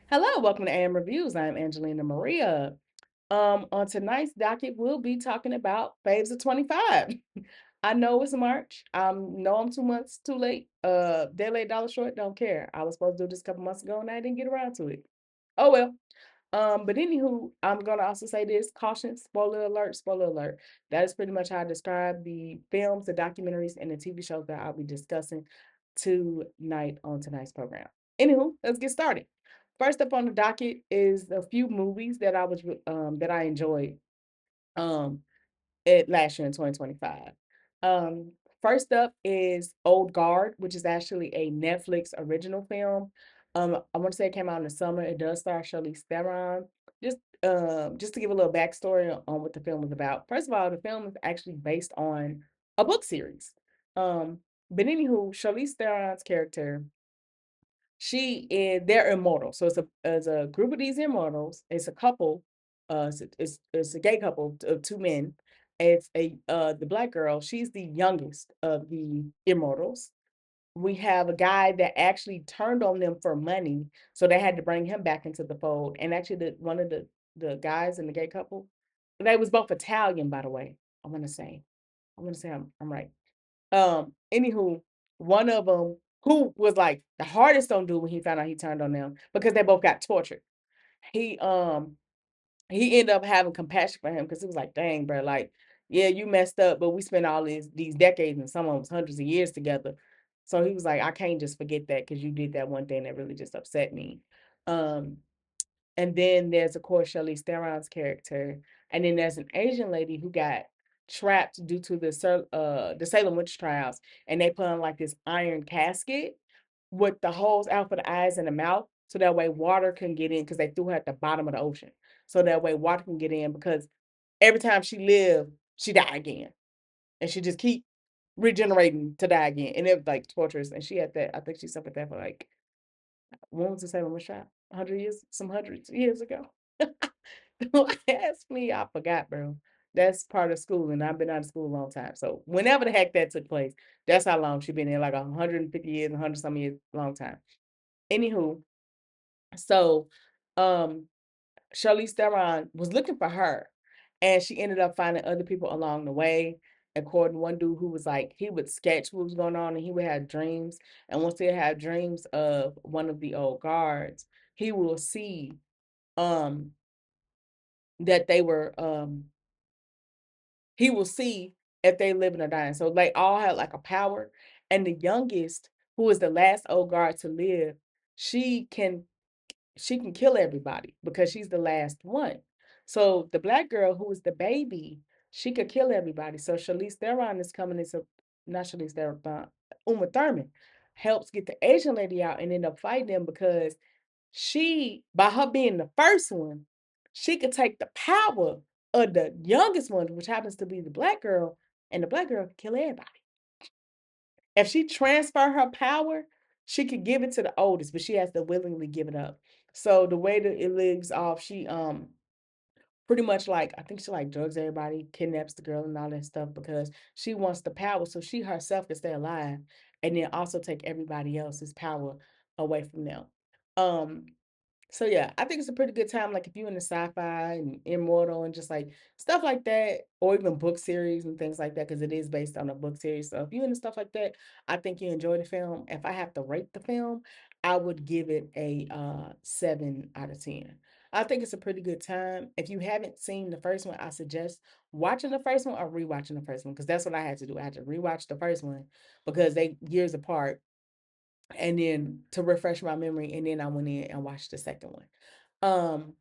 Hello, welcome to AM Reviews. I'm Angelina Maria. On tonight's docket, we'll be talking about Faves of 25. I know it's March. Know I'm 2 months too late. Day late, dollar short, don't care. I was supposed to do this a couple months ago and I didn't get around to it. Oh well. But anywho, I'm gonna also say this: caution, spoiler alert, spoiler alert. That is pretty much how I describe the films, the documentaries, and the TV shows that I'll be discussing tonight on tonight's program. Anywho, let's get started. First up on the docket is a few movies that I enjoyed um at last year in 2025. Um, First up is Old Guard, which is actually a Netflix original film. I want to say it came out in the summer. It does star Charlize Theron. Just to give a little backstory on what the film is about. First of all, the film is actually based on a book series. Um, but anywho, Charlize Theron's character, they're immortal. So it's a group of these immortals. It's a couple. It's a gay couple of two men. It's a the black girl. She's the youngest of the immortals. We have a guy that actually turned on them for money, so they had to bring him back into the fold. And actually, one of the guys in the gay couple, they was both Italian, by the way. I want to say, I want to say I'm right. Anywho, one of them who was like the hardest on dude when he found out he turned on them because they both got tortured. He um he ended up having compassion for him because he was like, dang, bro, like, yeah, you messed up, but we spent all these decades and some of us hundreds of years together. So he was like, I can't just forget that because you did that one thing that really just upset me. Um, and then there's, of course, Charlize Theron's character. And then there's an Asian lady who got trapped due to the Salem witch trials. And they put on like this iron casket with the holes out for the eyes and the mouth. So that way water can get in because they threw her at the bottom of the ocean. So that way water can get in because every time she lived, she died again. And she just keep regenerating to die again. And it was like torturous. And she had that, I think she suffered that for like, when was the Salem witch trial? 100 years, some hundreds of years ago. Don't ask me, I forgot, bro. That's part of school, and I've been out of school a long time. So whenever the heck that took place, that's how long she been there, like 150 years, 100 some years, long time. Anywho, so um Charlize Theron was looking for her, and she ended up finding other people along the way. According to one dude who was like, he would sketch what was going on, and he would have dreams. And once he had dreams of one of the old guards, he will see um that they were he will see if they living or dying. So they all had like a power. And the youngest, who is the last old guard to live, she can she can kill everybody because she's the last one. So the black girl who is the baby, she could kill everybody. So Charlize Theron is coming into not Charlize Theron, Uma Thurman helps get the Asian lady out and end up fighting them because she, by her being the first one, she could take the power of the youngest one, which happens to be the black girl, and the black girl could kill everybody. If she transfer her power, she could give it to the oldest, but she has to willingly give it up. So the way that it lives off, she pretty much like I think she like drugs everybody, kidnaps the girl and all that stuff because she wants the power so she herself can stay alive and then also take everybody else's power away from them. Um so yeah, I think it's a pretty good time. Like if you're into sci-fi and immortal and just like stuff like that, or even book series and things like that, because it is based on a book series. So if you're into stuff like that, I think you enjoy the film. If I have to rate the film, I would give it a 7 out of 10. I think it's a pretty good time. If you haven't seen the first one, I suggest watching the first one or rewatching the first one because that's what I had to do. I had to rewatch the first one because they years apart and then to refresh my memory, and then I went in and watched the second one. Um,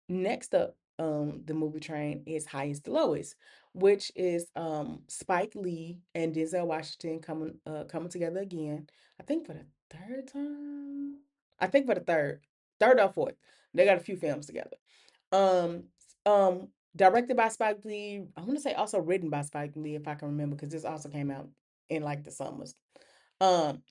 Next up, the movie train is Highest to Lowest, which is Spike Lee and Denzel Washington coming together again. I think for the third time. I think for the third or fourth. They got a few films together. Um, Directed by Spike Lee. I want to say also written by Spike Lee if I can remember, because this also came out in like the summers. Um,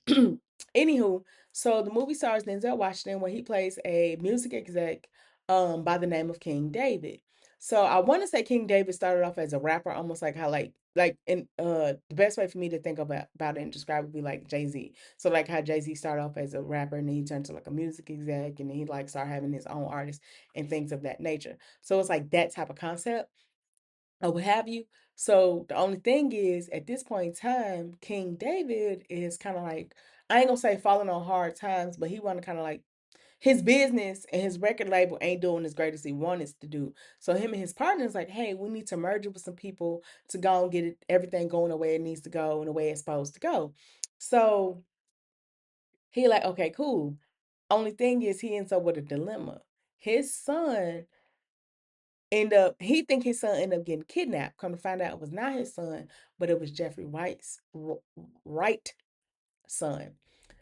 Anywho, so the movie stars Denzel Washington where he plays a music exec by the name of King David. So I want to say King David started off as a rapper, almost like how like like in the best way for me to think about it and describe it would be like Jay-Z. So like how Jay-Z started off as a rapper and then he turned to like a music exec and then he like started having his own artists and things of that nature. So it's like that type of concept or what have you. So the only thing is at this point in time, King David is kind of like, I ain't gonna say falling on hard times, but he wanna kind of like his business and his record label ain't doing as great as he wanted to do. So him and his partners like, hey, we need to merge it with some people to go and get it, everything going the way it needs to go and the way it's supposed to go. So he like, okay, cool. Only thing is he ends up with a dilemma. His son he think his son ended up getting kidnapped. Come to find out it was not his son, but it was Jeffrey Wright son.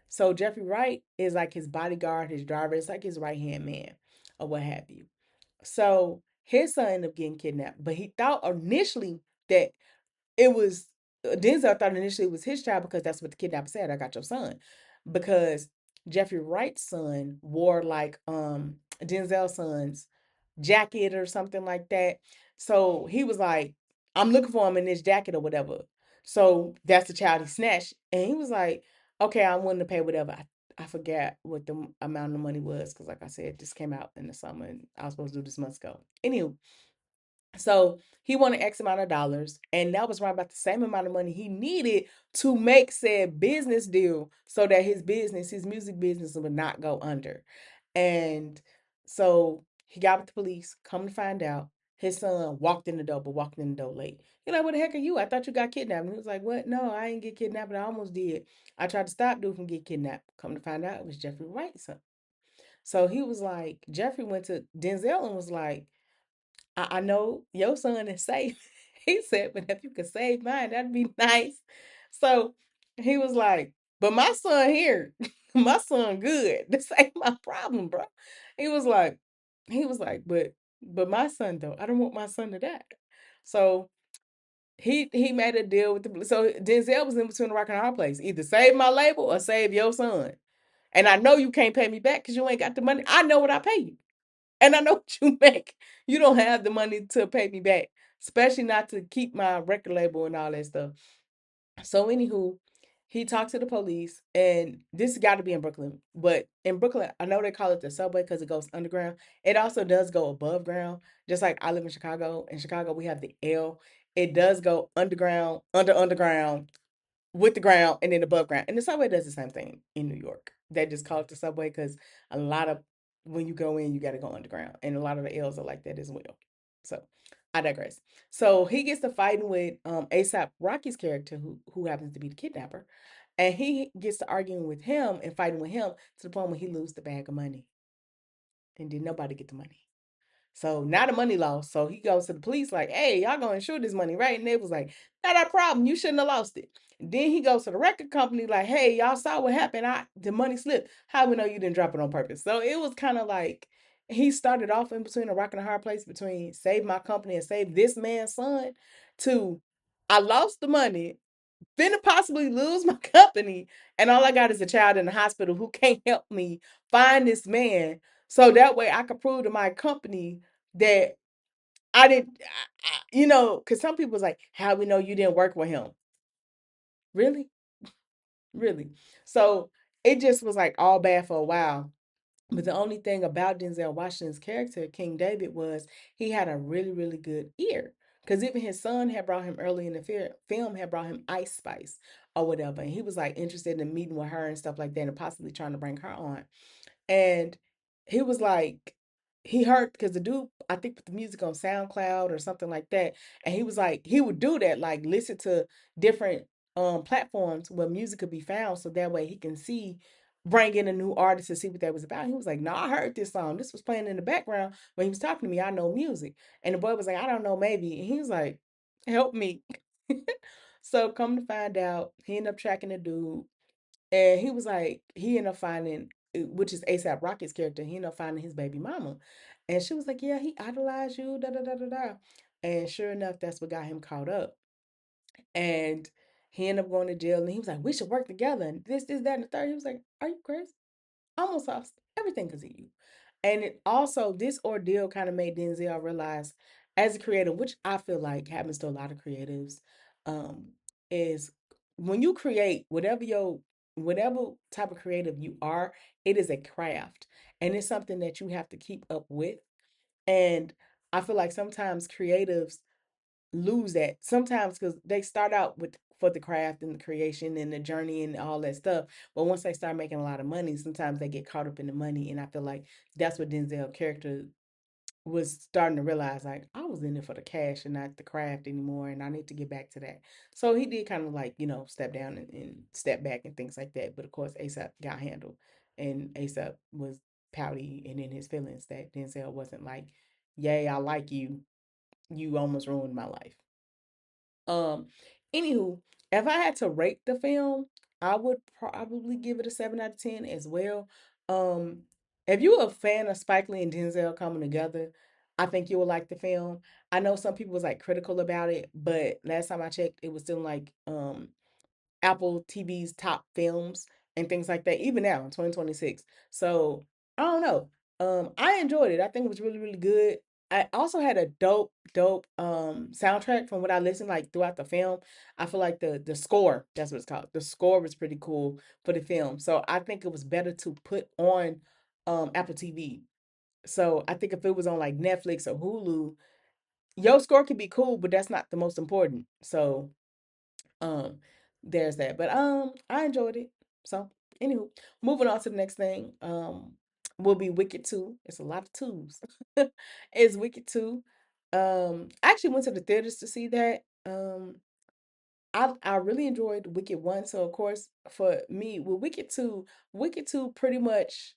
So Jeffrey Wright is like his bodyguard, his driver. It's like his right hand man, or what have you. So his son ended up getting kidnapped, but he thought initially that it was Denzel thought initially it was his child because that's what the kidnapper said. I got your son, because Jeffrey Wright's son wore like Denzel's son's jacket or something like that. So he was like, I'm looking for him in this jacket or whatever. So that's the child he snatched, and he was like, okay, I'm willing to pay whatever. I forgot what the amount of money was because, like I said, this came out in the summer and I was supposed to do this months ago. Anywho, so he wanted X amount of dollars, and that was right about the same amount of money he needed to make said business deal so that his business, his music business, would not go under. And so he got with the police. Come to find out, his son walked in the door, but walked in the door late. You're like, what the heck are you? I thought you got kidnapped. And he was like, what? No, I didn't get kidnapped, but I almost did. I tried to stop dude from getting kidnapped. Come to find out, it was Jeffrey Wright's son. So he was like, Jeffrey went to Denzel and was like, I know your son is safe. He said, but if you could save mine, that'd be nice. So he was like, but my son here, my son good. This ain't my problem, bro. He was like, but my son though, I don't want my son to die. So he made a deal with the so Denzel was in between the rock and a hard place. Either save my label or save your son. And I know you can't pay me back because you ain't got the money. I know what I pay you. And I know what you make. You don't have the money to pay me back, especially not to keep my record label and all that stuff. So, anywho, he talked to the police, and this got to be in Brooklyn. But in Brooklyn, I know they call it the subway because it goes underground. It also does go above ground, just like I live in Chicago. In Chicago, we have the L. It does go underground, underground, with the ground and then above ground. And the subway does the same thing in New York. They just call it the subway because a lot of when you go in, you got to go underground, and a lot of the L's are like that as well. So I digress. So he gets to fighting with ASAP Rocky's character, who happens to be the kidnapper, and he gets to arguing with him and fighting with him to the point where he loses the bag of money, and did nobody get the money. So not a money loss. So he goes to the police like, hey, y'all gonna insure this money, right? And they was like, not our problem. You shouldn't have lost it. And then he goes to the record company like, hey, y'all saw what happened. The money slipped. How we know you didn't drop it on purpose? So it was kind of like he started off in between a rock and a hard place between save my company and save this man's son to I lost the money, finna possibly lose my company, and all I got is a child in the hospital who can't help me find this man, so that way I could prove to my company that I didn't, because some people's like, how we know you didn't work with him? Really? Really? So it just was like all bad for a while. But the only thing about Denzel Washington's character, King David, was he had a really, really good ear. Because even his son had brought him early in the film, had brought him Ice Spice or whatever. And he was like interested in meeting with her and stuff like that and possibly trying to bring her on. And he was like, he heard because the dude, I think, put the music on SoundCloud or something like that. And he was like, he would do that, like listen to different platforms where music could be found so that way he can bring in a new artist to see what that was about. He was like, no, I heard this song. This was playing in the background when he was talking to me. I know music. And the boy was like, I don't know, maybe. And he was like, help me. So come to find out, he ended up tracking the dude. And he was like, he ended up finding, which is ASAP Rocky's character, he ended up finding his baby mama. And she was like, yeah, he idolized you, da da da da da. And sure enough, that's what got him caught up. And he ended up going to jail. And he was like, we should work together. And this, that, and the third. He was like, are you crazy? I almost lost everything because of you. And it also, this ordeal kind of made Denzel realize, as a creator, which I feel like happens to a lot of creatives, um, is when you create whatever type of creative you are, it is a craft, and it's something that you have to keep up with. And I feel like sometimes creatives lose that sometimes because they start out with for the craft and the creation and the journey and all that stuff. But once they start making a lot of money, sometimes they get caught up in the money. And I feel like that's what Denzel character was starting to realize, like, I was in it for the cash and not the craft anymore, and I need to get back to that. So he did kind of like, step down and step back and things like that. But of course, ASAP got handled, and ASAP was pouty and in his feelings that Denzel wasn't like, yay, I like you. You almost ruined my life. Um, Anywho, if I had to rate the film, I would probably give it a 7 out of 10 as well. Um, if you're a fan of Spike Lee and Denzel coming together, I think you will like the film. I know some people was like critical about it, but last time I checked, it was still like Apple TV's top films and things like that, even now in 2026. So I don't know. I enjoyed it. I think it was really, really good. I also had a dope soundtrack from what I listened like throughout the film. I feel like the score, that's what it's called. The score was pretty cool for the film. So I think it was better to put on Apple TV. So I think if it was on like Netflix or Hulu, your score could be cool, but that's not the most important. So um, there's that. But I enjoyed it. So anywho, moving on to the next thing. Will be Wicked 2. It's a lot of twos. It's Wicked 2. I actually went to the theaters to see that. I really enjoyed Wicked 1. So of course for me with Wicked 2 pretty much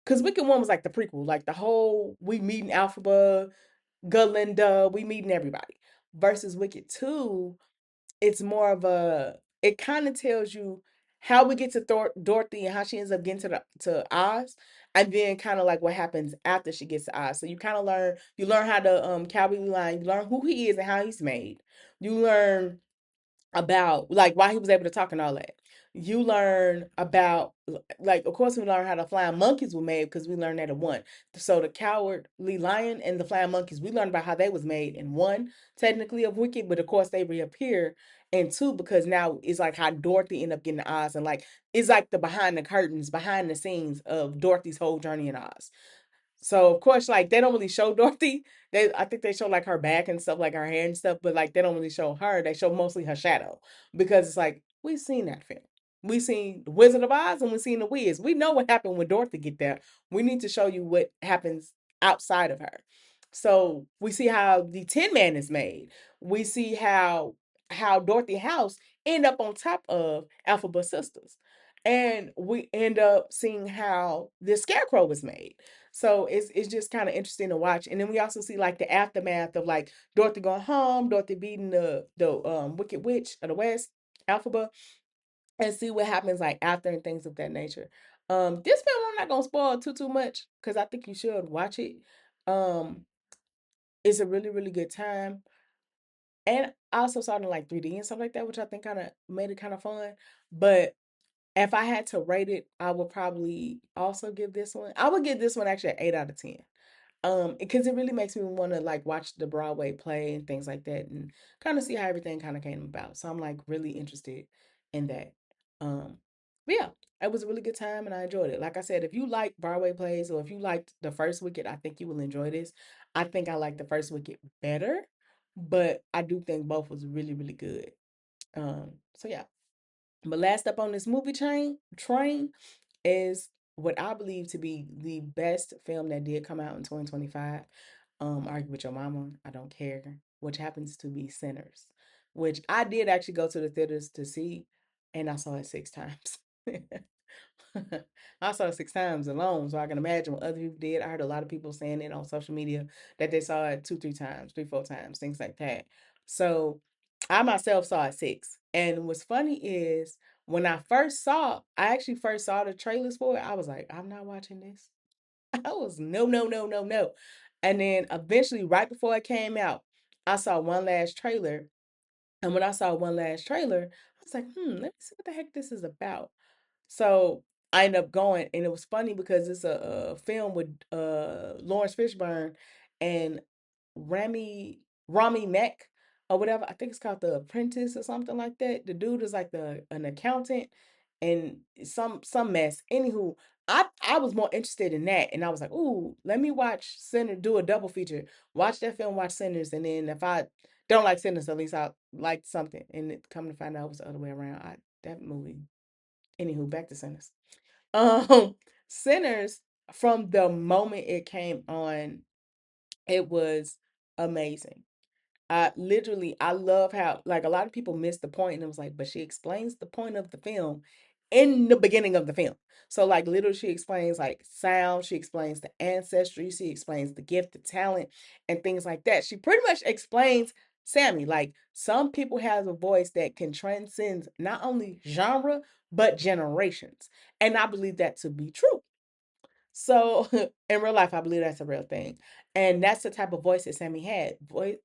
because Wicked 1 was like the prequel, like the whole we meeting Alphaba, Galinda, we meeting everybody. Versus Wicked 2 it's more of a it kind of tells you how we get to Dorothy and how she ends up getting to Oz, and then kind of like what happens after she gets to Oz. So you kind of learn how to Cowboy line, you learn who he is and how he's made. You learn about like why he was able to talk and all that. You learn about like of course we learn how the flying monkeys were made because we learned that in one. So the cowardly lion and the flying monkeys, we learned about how they was made in one, technically of Wicked, but of course they reappear in two because now it's like how Dorothy ended up getting Oz and like it's like the behind the curtains, behind the scenes of Dorothy's whole journey in Oz. So of course, like they don't really show Dorothy. I think they show like her back and stuff, like her hair and stuff, but like they don't really show her. They show mostly her shadow because it's like we've seen that film. We seen the Wizard of Oz and we seen the Wiz. We know what happened when Dorothy get there. We need to show you what happens outside of her. So we see how the Tin Man is made. We see how Dorothy House end up on top of Alphabet Sisters. And we end up seeing how the Scarecrow was made. So it's just kind of interesting to watch. And then we also see like the aftermath of like Dorothy going home, Dorothy beating the Wicked Witch of the West, Alphaba, and see what happens like after and things of that nature. This film I'm not gonna spoil too much because I think you should watch it. Um, it's a really, really good time. And I also saw it in like 3D and stuff like that, which I think kind of made it kind of fun. But if I had to rate it, I would probably also give this one. I would give this one actually an 8 out of 10. Because it really makes me want to like watch the Broadway play and things like that and kind of see how everything kind of came about. So I'm like really interested in that. Um, but yeah, it was a really good time and I enjoyed it. Like I said, if you like Broadway plays or if you liked the first Wicked, I think you will enjoy this. I think I like the first Wicked better, but I do think both was really, really good. So yeah. But last up on this movie train is what I believe to be the best film that did come out in 2025. Argue with Your Mama, I Don't Care, which happens to be Sinners, which I did actually go to the theaters to see, and I saw it 6 times. I saw it 6 times alone, so I can imagine what other people did. I heard a lot of people saying it on social media that they saw it 2, 3 times, 3, 4 times, things like that. So I myself saw it six. And what's funny is when I actually first saw the trailers for it, I was like, I'm not watching this. I was no, no, no, no, no. And then eventually, right before it came out, I saw one last trailer. And when I saw one last trailer, I was like, let me see what the heck this is about. So I ended up going, and it was funny because it's a film with Lawrence Fishburne and Rami Rami Mek. or whatever. I think it's called The Apprentice or something like that. The dude is like the an accountant and some mess. Anywho, I was more interested in that, and I was like, ooh, let me watch Sinners, do a double feature. Watch that film, watch Sinners, and then if I don't like Sinners, at least I like something. And it come to find out it was the other way around. That movie. Anywho, back to Sinners. Um, Sinners, from the moment it came on, it was amazing. I love how, like, a lot of people miss the point, and it was like, but she explains the point of the film in the beginning of the film. So, like, literally, she explains like sound, she explains the ancestry, she explains the gift, the talent, and things like that. She pretty much explains Sammy. Like, some people have a voice that can transcend not only genre but generations, and I believe that to be true. So in real life, I believe that's a real thing. And that's the type of voice that Sammy had.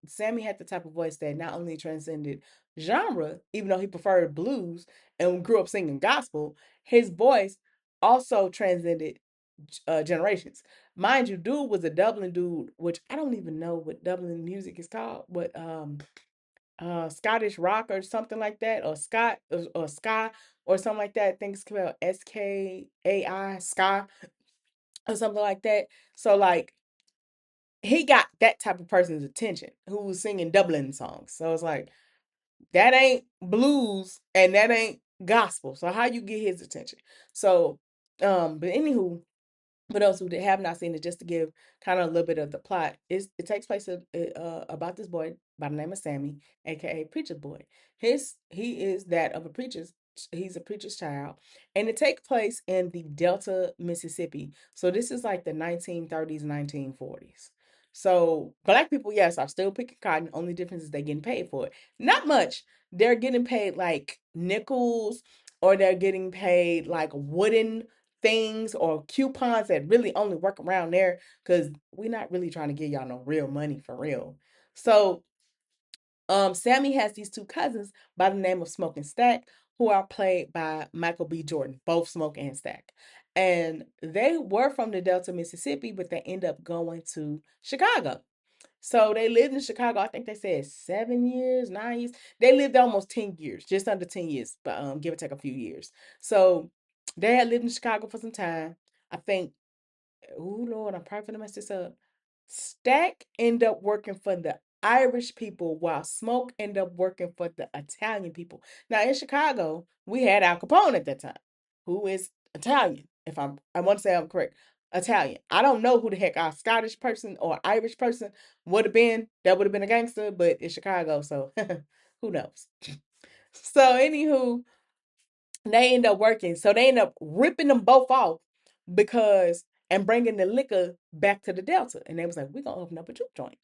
Sammy had the type of voice that not only transcended genre, even though he preferred blues and grew up singing gospel, his voice also transcended generations. Mind you, dude was a Dublin dude, which I don't even know what Dublin music is called, but Scottish rock or something like that, or Scott or ska or something like that. I think it's spelled SKAI, ska or something like that. So like he got that type of person's attention who was singing Dublin songs. So it's like that ain't blues and that ain't gospel. So how you get his attention? So but anywho, for those who have not seen it, just to give kind of a little bit of the plot, it takes place about this boy by the name of Sammy, aka Preacher Boy. He is that of a preacher's. He's a preacher's child, and it takes place in the Delta, Mississippi. So this is like the 1930s, 1940s. So black people, yes, are still picking cotton. Only difference is they're getting paid for it. Not much. They're getting paid like nickels, or they're getting paid like wooden things or coupons that really only work around there because we're not really trying to give y'all no real money for real. So Sammy has these two cousins by the name of Smoke and Stack, who are played by Michael B. Jordan, both Smoke and Stack. And they were from the Delta, Mississippi, but they end up going to Chicago. So they lived in Chicago. I think they said 7 years, 9 years. They lived almost 10 years, just under 10 years, but give or take a few years. So they had lived in Chicago for some time. I think, oh Lord, I'm probably gonna mess this up. Stack ended up working for the Irish people while Smoke ended up working for the Italian people. Now in Chicago, we had Al Capone at that time, who is Italian. If I want to say I'm correct. Italian. I don't know who the heck a Scottish person or Irish person would have been. That would have been a gangster, but it's Chicago, so who knows? So anywho, they end up working. So they end up ripping them both off because and bringing the liquor back to the Delta. And they was like, we're gonna open up a juke joint.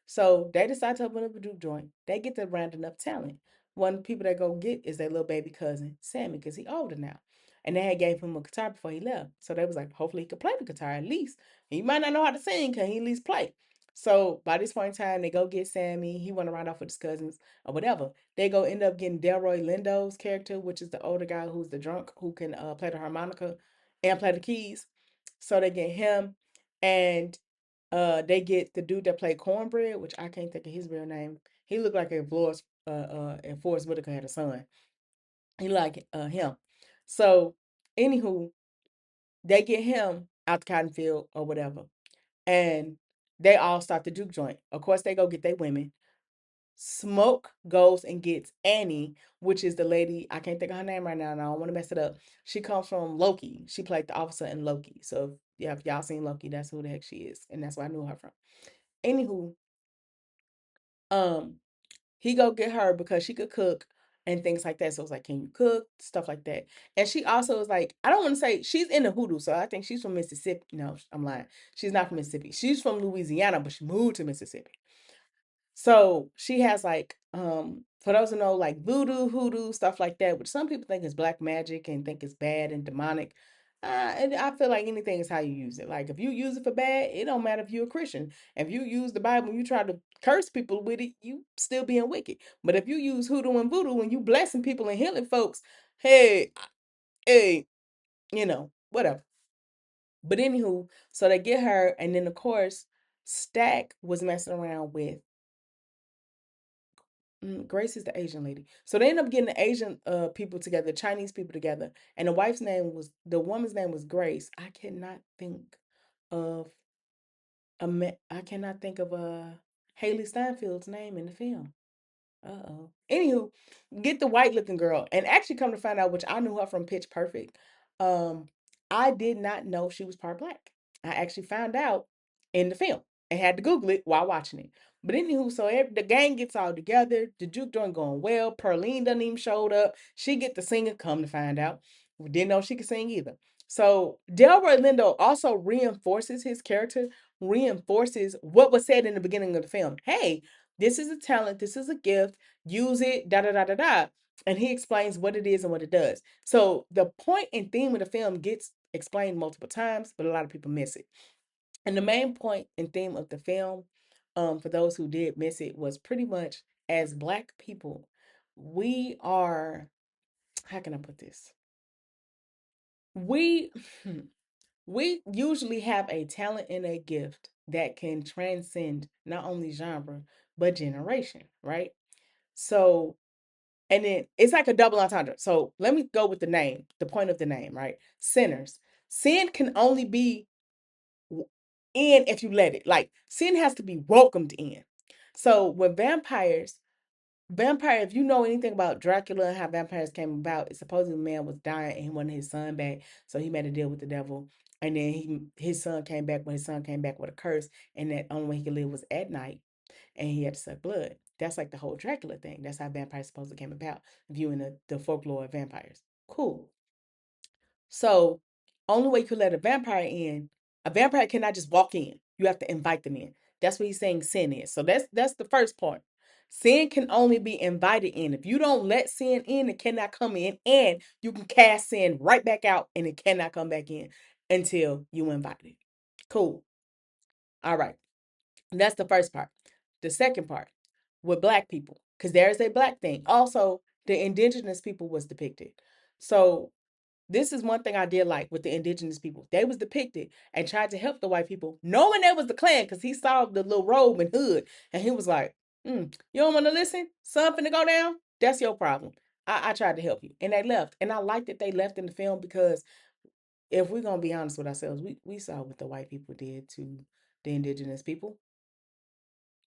So they decide to open up a juke joint. They get the round enough talent. One of the people they go get is their little baby cousin, Sammy, because he older now. And they had gave him a guitar before he left. So they was like, hopefully he could play the guitar at least. He might not know how to sing, can he at least play? So by this point in time, they go get Sammy. He want to ride off with his cousins or whatever. They go end up getting Delroy Lindo's character, which is the older guy who's the drunk who can play the harmonica and play the keys. So they get him, and they get the dude that played Cornbread, which I can't think of his real name. He looked like if Forrest Whitaker had a son. He like him. So anywho, they get him out the cotton field or whatever, and they all start the juke joint. Of course, they go get their women. Smoke goes and gets Annie, which is the lady, I can't think of her name right now, and I don't want to mess it up. She comes from Loki. She played the officer in Loki. So yeah, if y'all seen Loki, that's who the heck she is. And that's where I knew her from. Anywho, um, he go get her because she could cook and things like that. So it's like, can you cook? Stuff like that. And she also is like, I don't want to say she's in the hoodoo, so I think she's from Mississippi. No, I'm lying. She's not from Mississippi. She's from Louisiana, but she moved to Mississippi. So she has like for those who know like voodoo, hoodoo, stuff like that, which some people think is black magic and think it's bad and demonic. And I feel like anything is how you use it. Like if you use it for bad, it don't matter if you're a Christian. If you use the Bible and you try to curse people with it, you still being wicked. But if you use hoodoo and voodoo and you blessing people and healing folks, hey, hey, whatever. But anywho, so they get her, and then of course, Stack was messing around with Grace is the Asian lady. So they end up getting the Asian people together, Chinese people together, and the woman's name was Grace. I cannot think of Haley Steinfeld's name in the film. Uh-oh. Anywho, get the white looking girl. And actually come to find out, which I knew her from Pitch Perfect. Um, I did not know she was part black. I actually found out in the film and had to Google it while watching it. But anywho, so the gang gets all together. The juke joint going well. Perlene doesn't even showed up. She get the singer, come to find out. We didn't know she could sing either. So Delroy Lindo also reinforces his character, reinforces what was said in the beginning of the film. Hey, this is a talent, this is a gift, use it, da da da da da. And he explains what it is and what it does. So the point and theme of the film gets explained multiple times, but a lot of people miss it. And the main point and theme of the film, for those who did miss it, was pretty much as Black people, we are, how can I put this? We we usually have a talent and a gift that can transcend not only genre but generation, right? So, and then it's like a double entendre. So let me go with the name, the point of the name, right? Sinners. Sin can only be in if you let it. Like sin has to be welcomed in. So with if you know anything about Dracula and how vampires came about, it's supposedly the man was dying and he wanted his son back. So he made a deal with the devil. And then his son came back when his son came back with a curse. And that only way he could live was at night. And he had to suck blood. That's like the whole Dracula thing. That's how vampires supposedly came about, viewing the folklore of vampires. Cool. So, only way you could let a vampire cannot just walk in. You have to invite them in. That's what he's saying sin is. So that's the first part. Sin can only be invited in. If you don't let sin in, it cannot come in. And you can cast sin right back out and it cannot come back in until you invite it. Cool. All right. And that's the first part. The second part with Black people, because there's a Black thing. Also, the indigenous people was depicted. So this is one thing I did like with the indigenous people. They was depicted and tried to help the white people, knowing that was the Klan, because he saw the little robe and hood, and he was like, you don't want to listen? Something to go down? That's your problem. I tried to help you. And they left. And I like that they left in the film because if we're going to be honest with ourselves, we saw what the white people did to the indigenous people.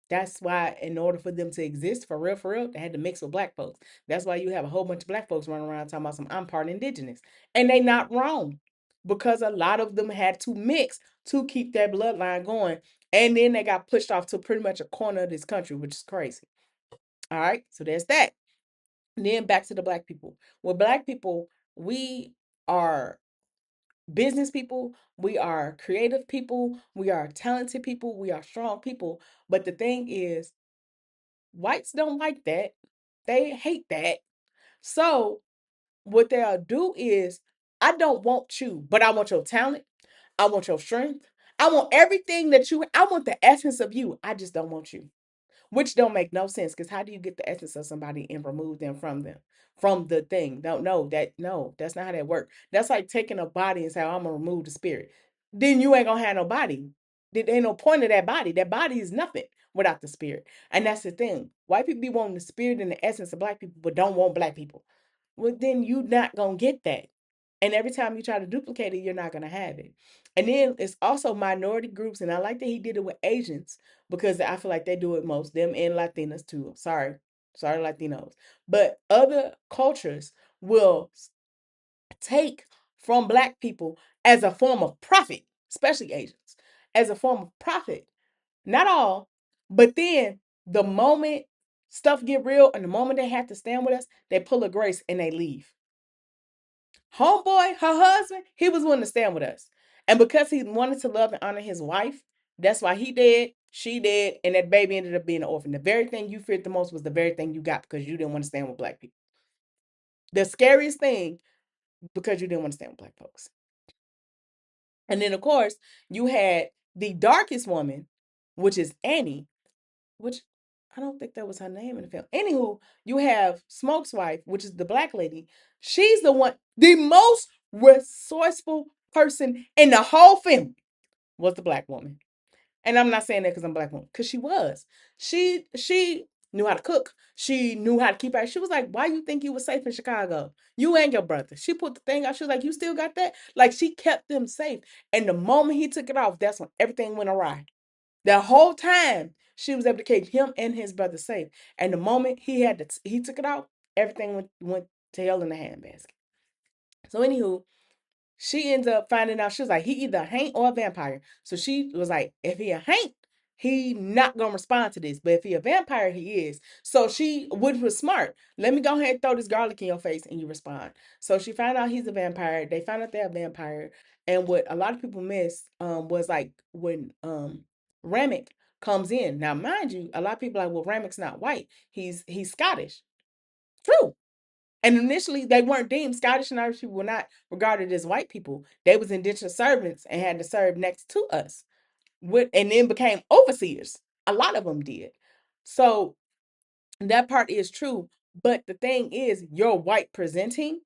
That's why, in order for them to exist for real, they had to mix with Black folks. That's why you have a whole bunch of Black folks running around talking about some I'm part indigenous. And they not wrong. Because a lot of them had to mix to keep that bloodline going. And then they got pushed off to pretty much a corner of this country, which is crazy. All right. So there's that. And then back to the Black people. With Black people, we are business people, we are creative people, we are talented people, we are strong people. But the thing is, whites don't like that. They hate that. So what they'll do is, I don't want you, but I want your talent. I want your strength. I want everything I want the essence of you. I just don't want you. Which don't make no sense, because how do you get the essence of somebody and remove them from the thing? No, that's not how that works. That's like taking a body and saying, I'm gonna remove the spirit. Then you ain't gonna have no body. There ain't no point of that body. That body is nothing without the spirit. And that's the thing. White people be wanting the spirit and the essence of Black people, but don't want Black people. Well, then you not gonna get that. And every time you try to duplicate it, you're not gonna have it. And then it's also minority groups, and I like that he did it with Asians because I feel like they do it most, them and Latinas too. Sorry, Latinos. But other cultures will take from Black people as a form of profit, especially Asians, as a form of profit. Not all, but then the moment stuff get real and the moment they have to stand with us, they pull a grace and they leave. Homeboy, her husband, he was willing to stand with us. And because he wanted to love and honor his wife, that's why he did, she did, and that baby ended up being an orphan. The very thing you feared the most was the very thing you got because you didn't want to stand with Black people. The scariest thing, because you didn't want to stand with Black folks. And then, of course, you had the darkest woman, which is Annie, which I don't think that was her name in the film. Anywho, you have Smoke's wife, which is the Black lady. She's the most resourceful person in the whole film was the Black woman. And I'm not saying that because I'm a Black woman, because she was. She knew how to cook. She knew how to keep her. She was like, "Why you think you was safe in Chicago? You and your brother." She put the thing out. She was like, "You still got that?" Like she kept them safe. And the moment he took it off, that's when everything went awry. The whole time she was able to keep him and his brother safe. And the moment he took it out, everything went to hell in the handbasket. So anywho, she ends up finding out she was like, he either a haint or a vampire. So she was like, if he a haint, he not gonna respond to this. But if he a vampire, he is. So she, which was smart. Let me go ahead and throw this garlic in your face and you respond. So she found out he's a vampire. They found out they're a vampire. And what a lot of people missed was like when Ramick comes in. Now, mind you, a lot of people are like, well, Ramick's not white. He's Scottish. True. And initially, they weren't deemed Scottish and Irish people were not regarded as white people. They was indentured servants and had to serve next to us, and then became overseers. A lot of them did. So that part is true. But the thing is, you're white presenting,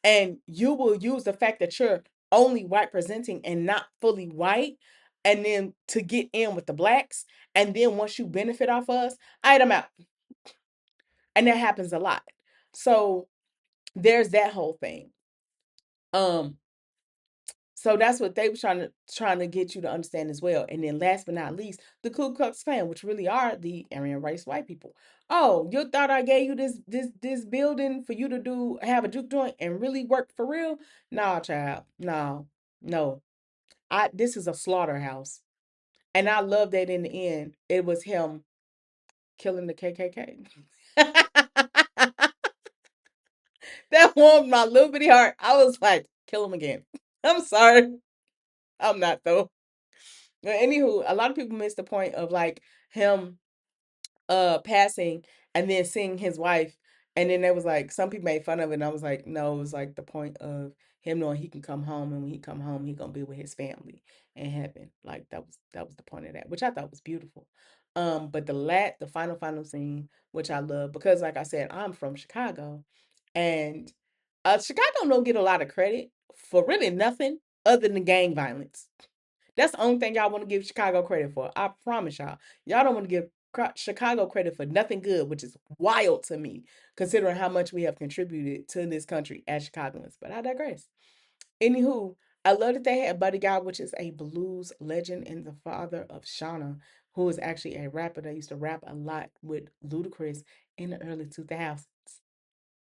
and you will use the fact that you're only white presenting and not fully white, and then to get in with the blacks. And then once you benefit off us, I'm out. And that happens a lot. So there's that whole thing. Um, so that's what they were trying to get you to understand as well. And then last but not least, the Ku Klux Klan, which really are the Aryan race white people. Oh, you thought I gave you this building for you to have a juke joint and really work for real? Nah, child. No, no. This is a slaughterhouse. And I love that in the end, it was him killing the KKK. That warmed my little bitty heart. I was like, kill him again. I'm sorry. I'm not though. But anywho, a lot of people miss the point of like him passing and then seeing his wife. And then there was like some people made fun of it, and I was like, no, it was like the point of him knowing he can come home, and when he come home, he gonna be with his family in heaven. Like that was the point of that, which I thought was beautiful. But the final scene, which I love because like I said, I'm from Chicago, and Chicago don't get a lot of credit for really nothing other than gang violence. That's the only thing y'all want to give Chicago credit for. I promise y'all. Y'all don't want to give Chicago credit for nothing good, which is wild to me, considering how much we have contributed to this country as Chicagoans. But I digress. Anywho, I love that they had Buddy Guy, which is a blues legend and the father of Shauna, who is actually a rapper that used to rap a lot with Ludacris in the early 2000s.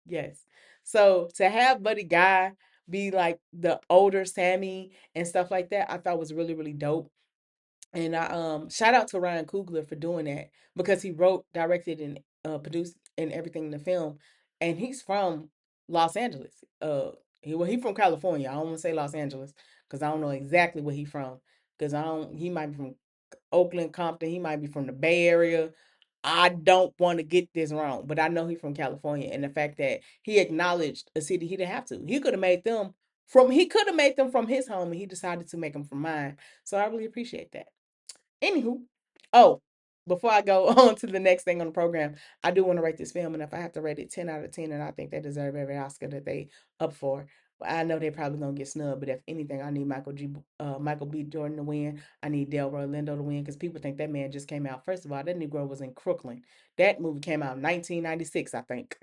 Yes. So to have Buddy Guy be like the older Sammy and stuff like that, I thought was really, really dope. And I shout out to Ryan Coogler for doing that because he wrote, directed, and produced and everything in the film. And he's from Los Angeles. He from California. I don't want to say Los Angeles because I don't know exactly where he from. Because I don't he might be from Oakland, Compton, he might be from the Bay Area. I don't want to get this wrong, but I know he's from California, and the fact that he acknowledged a city he didn't have to. He could have made them from his home, and he decided to make them from mine. So I really appreciate that. Anywho, oh, before I go on to the next thing on the program, I do want to rate this film, and if I have to rate it 10 out of 10, and I think they deserve every Oscar that they up for. I know they're probably gonna get snubbed, but if anything, I need Michael B. Jordan to win. I need Delroy Lindo to win because people think that man just came out. First of all, that Negro was in Crooklyn. That movie came out in 1996, I think.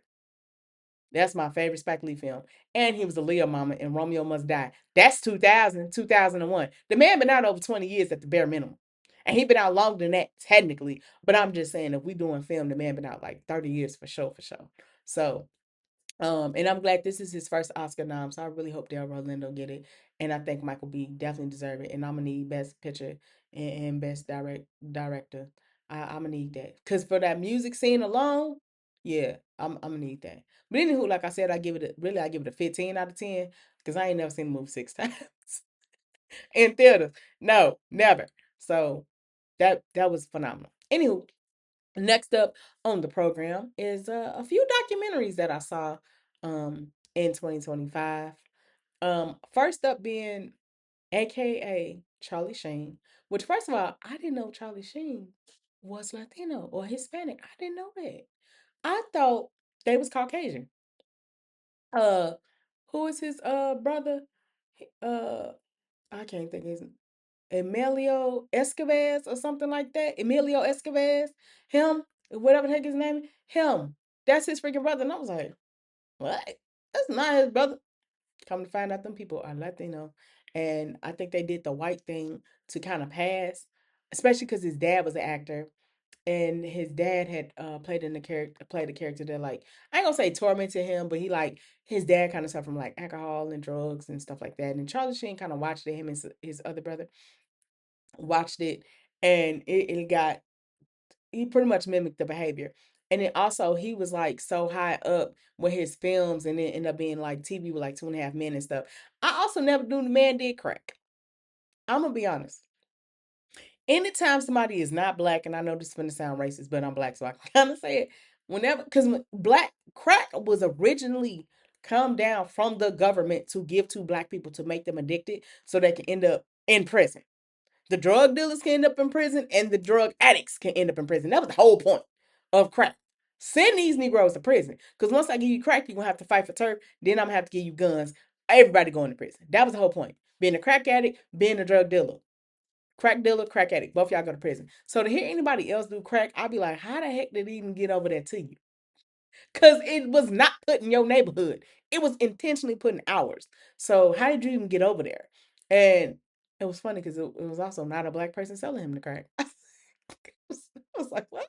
That's my favorite Spike Lee film. And he was a Leo mama in Romeo Must Die. That's 2000, 2001. The man been out over 20 years at the bare minimum. And he been out longer than that, technically. But I'm just saying, if we doing film, the man been out like 30 years for sure, for sure. So and I'm glad this is his first Oscar nom, so I really hope Del Rolando get it. And I think Michael B definitely deserve it. And I'm gonna need Best Picture and Best Director. I'm gonna need that because for that music scene alone, yeah, I'm gonna need that. But anywho, like I said, I give it a 15 out of 10 because I ain't never seen the movie 6 times in theaters. No, never. So that was phenomenal. Anywho, next up on the program is a few documentaries that I saw in 2025. First up being AKA Charlie Sheen, which first of all, I didn't know Charlie Sheen was Latino or Hispanic. I didn't know that. I thought they was Caucasian. Uh who is his brother? Uh I can't think of his Emilio Escobar or something like that. Emilio Escobar. Him. whatever the heck his name is, him. That's his freaking brother. And I was like, what? That's not his brother. Come to find out, them people are Latino, and I think they did the white thing to kind of pass, especially because his dad was an actor, and his dad had played a character that like I ain't gonna say tormented him, but he like his dad kind of suffered from like alcohol and drugs and stuff like that. And Charlie Sheen kind of watched it. Him and his other brother watched it, and it got he pretty much mimicked the behavior. And then also he was like so high up with his films, and then ended up being like TV with like 2.5 Men and stuff. I also never knew the man did crack. I'm gonna be honest. Anytime somebody is not black, and I know this is gonna sound racist, but I'm black, so I can kind of say it. Whenever, because black crack was originally come down from the government to give to black people to make them addicted, so they can end up in prison. The drug dealers can end up in prison, and the drug addicts can end up in prison. That was the whole point of crack. Send these Negroes to prison. Because once I give you crack, you're going to have to fight for turf. Then I'm going to have to give you guns. Everybody going to prison. That was the whole point. Being a crack addict, being a drug dealer. Crack dealer, crack addict. Both y'all go to prison. So to hear anybody else do crack, I'd be like, how the heck did it even get over there to you? Because it was not put in your neighborhood. It was intentionally put in ours. So how did you even get over there? And it was funny because it was also not a black person selling him the crack. I was like, what?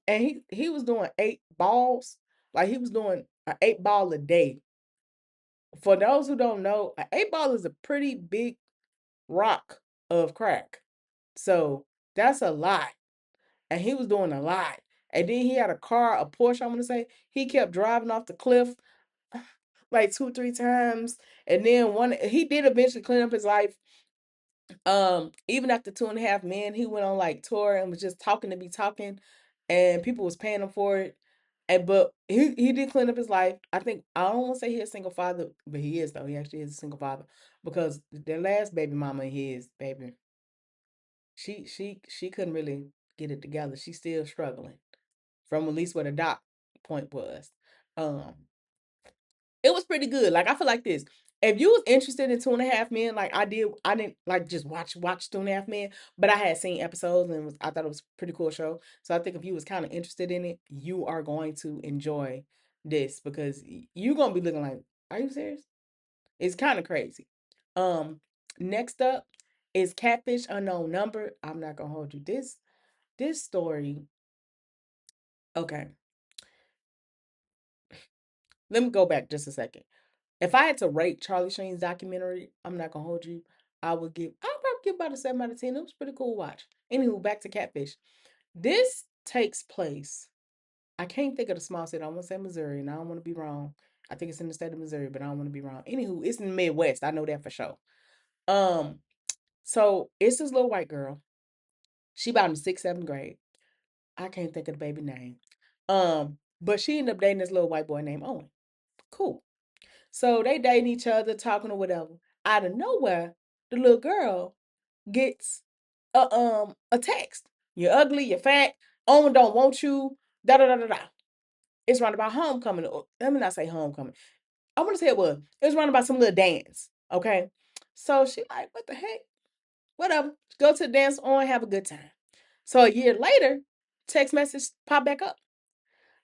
And he was doing 8 balls. Like he was doing an 8 ball a day. For those who don't know, an 8 ball is a pretty big rock of crack. So that's a lot. And he was doing a lot. And then he had a car, a Porsche, I'm gonna say. He kept driving off the cliff like 2, 3 times. And then he did eventually clean up his life. Even after 2.5 Men, he went on like tour and was just talking to be talking, and people was paying him for it. And but he did clean up his life. I think I don't want to say he's a single father, but he is though. He actually is a single father because the last baby mama of his baby, she couldn't really get it together. She's still struggling from at least where the doc point was. Um, it was pretty good. Like I feel like this. If you was interested in 2.5 Men, like I didn't like just watch 2.5 Men, but I had seen episodes and I thought it was a pretty cool show. So I think if you was kind of interested in it, you are going to enjoy this because you're gonna be looking like, are you serious? It's kind of crazy. Um, Next up is Catfish Unknown Number. I'm not gonna hold you. This story. Okay, let me go back just a second. If I had to rate Charlie Sheen's documentary, I'm not gonna hold you. I'll probably give about a 7 out of 10. It was a pretty cool watch. Anywho, back to Catfish. This takes place. I can't think of the small state. I want to say Missouri, and I don't want to be wrong. I think it's in the state of Missouri, but I don't want to be wrong. Anywho, it's in the Midwest. I know that for sure. Um, so it's this little white girl. She about in the sixth, seventh grade. I can't think of the baby name. But she ended up dating this little white boy named Owen. Cool. So they dating each other, talking or whatever. Out of nowhere, the little girl gets a text. You're ugly, you're fat, Owen don't want you, da da da da da. It's right about homecoming. Let me not say homecoming. I want to say it was right about some little dance. Okay. So she like, what the heck? Whatever. Go to the dance on, have a good time. So a year later, text message pop back up.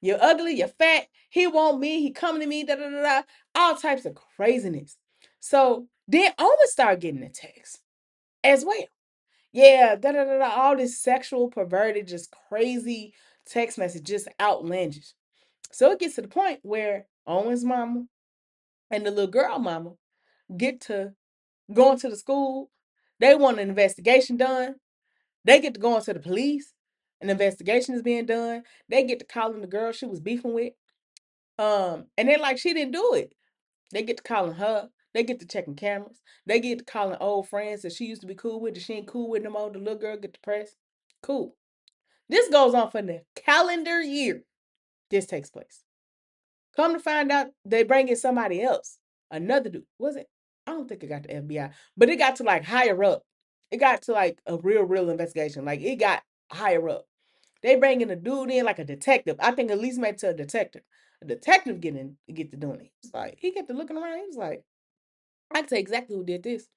You're ugly, you're fat, he want me, he coming to me, da da da da. All types of craziness. So then Owen started getting the text as well. Yeah, da da da da. All this sexual, perverted, just crazy text message, just outlandish. So it gets to the point where Owen's mama and the little girl mama get to going to the school. They want an investigation done. They get to going to the police. An investigation is being done. They get to calling the girl she was beefing with. And they're like, she didn't do it. They get to calling her. They get to checking cameras. They get to calling old friends that she used to be cool with, that she ain't cool with no more. The little girl get depressed. Cool. This goes on for the calendar year. This takes place. Come to find out, they bring in somebody else. Another dude. Was it? I don't think it got to FBI, but it got to like higher up. It got to like a real investigation. Like it got higher up. They bring in a dude in like a detective. I think at least made to a detective. A detective get to doing it. It's like he get to looking around. He was like, I can tell exactly who did this.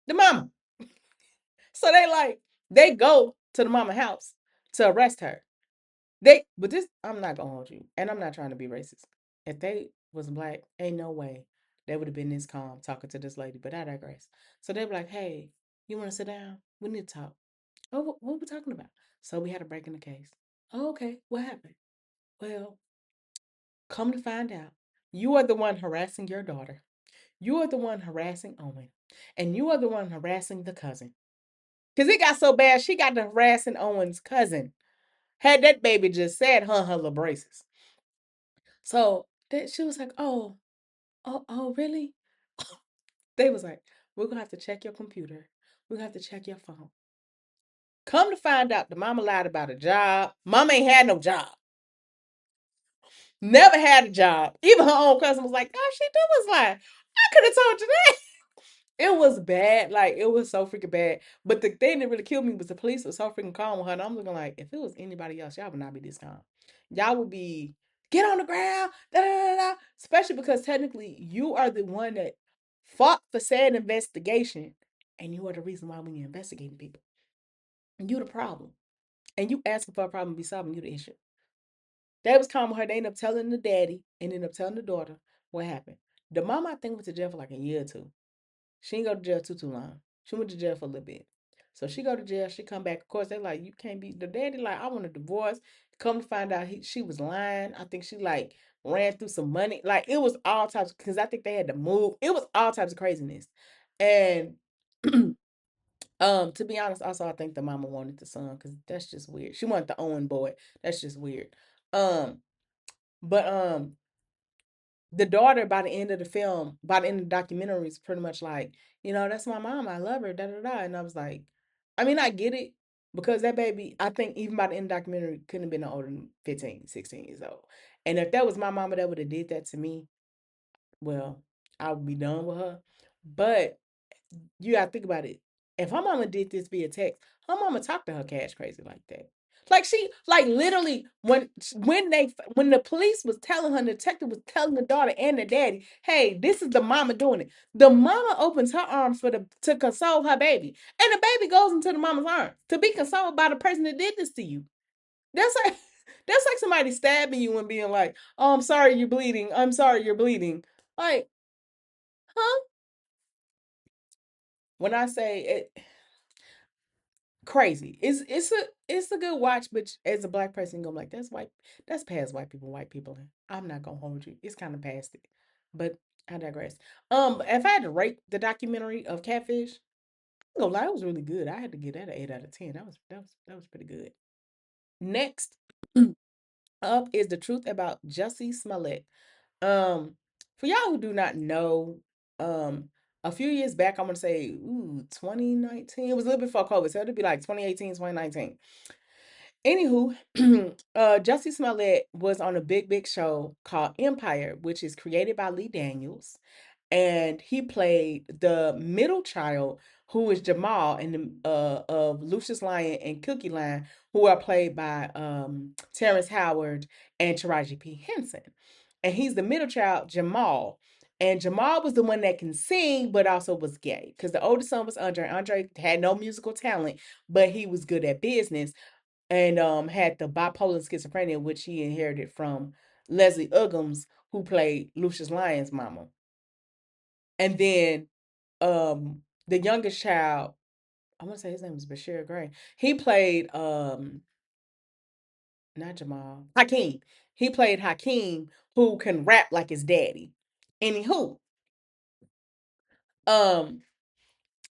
The mama. So they go to the mama house to arrest her. But this, I'm not gonna hold you, and I'm not trying to be racist. If they was black, ain't no way they would have been this calm talking to this lady. But I digress. So they were like, "Hey, you want to sit down? We need to talk." Oh, what we talking about? So we had a break in the case. Oh, okay, what happened? Well, come to find out, you are the one harassing your daughter. You are the one harassing Owen, and you are the one harassing the cousin. Cause it got so bad, she got to harassing Owen's cousin. Had that baby just said her little braces. So that she was like, oh, really? They was like, we're gonna have to check your computer. We're gonna have to check your phone. Come to find out, the mama lied about a job. Mama ain't had no job. Never had a job. Even her own cousin was like, oh, she do was lying. I could have told you that. It was bad. Like, it was so freaking bad. But the thing that really killed me was the police was so freaking calm with her. And I'm looking like, if it was anybody else, y'all would not be this calm. Y'all would be, get on the ground, da da da da. Especially because technically you are the one that fought for said investigation. And you are the reason why we investigating people. You the problem. And you asking for a problem to be solved, and you the issue. They was calm with her. They ended up telling the daddy and ended up telling the daughter what happened. The mom, I think, went to jail for like a year or two. She didn't go to jail too long. She went to jail for a little bit. So she go to jail. She come back. Of course, they like, you can't be. The daddy like, I want a divorce. Come to find out, she was lying. I think she like ran through some money. Like it was all types. Because I think they had to move. It was all types of craziness. And to be honest, also I think the mama wanted the son because that's just weird. She wanted the Owen boy. That's just weird. Um, but the daughter by the end of the film, by the end of the documentary, is pretty much like, that's my mom. I love her. Da da da. And I was like, I mean, I get it because that baby, I think even by the end of the documentary, couldn't have been no older than 15, 16 years old. And if that was my mama that would have did that to me, well, I would be done with her. But you gotta think about it. If her mama did this via text, her mama talked to her cash crazy like that. Like she, like literally, when the police was telling her, the detective was telling the daughter and the daddy, "Hey, this is the mama doing it." The mama opens her arms to console her baby, and the baby goes into the mama's arms to be consoled by the person that did this to you. That's like that's like somebody stabbing you and being like, "Oh, I'm sorry, you're bleeding. I'm sorry, you're bleeding." Like, huh? When I say it, crazy. It's a good watch, but as a black person, you're gonna be like, that's white, that's past white people. I'm not gonna hold you. It's kind of past it. But I digress. If I had to rate the documentary of Catfish, I'm gonna lie, it was really good. I had to give that an 8 out of 10. That was pretty good. Next up is The Truth About Jussie Smollett. Um, for y'all who do not know, um, a few years back, I'm gonna say, 2019. It was a little bit before COVID, so it'd be like 2018, 2019. Anywho, Jussie Smollett was on a big show called Empire, which is created by Lee Daniels, and he played the middle child, who is Jamal, and of Lucius Lyon and Cookie Lyon, who are played by Terrence Howard and Taraji P Henson, and he's the middle child, Jamal. And Jamal was the one that can sing, but also was gay. Because the oldest son was Andre. Andre had no musical talent, but he was good at business, and had the bipolar schizophrenia, which he inherited from Leslie Uggams, who played Lucius Lyon's mama. And then the youngest child, I want to say his name was Bashir Gray. He played not Jamal, Hakeem. He played Hakeem, who can rap like his daddy. Anywho, um,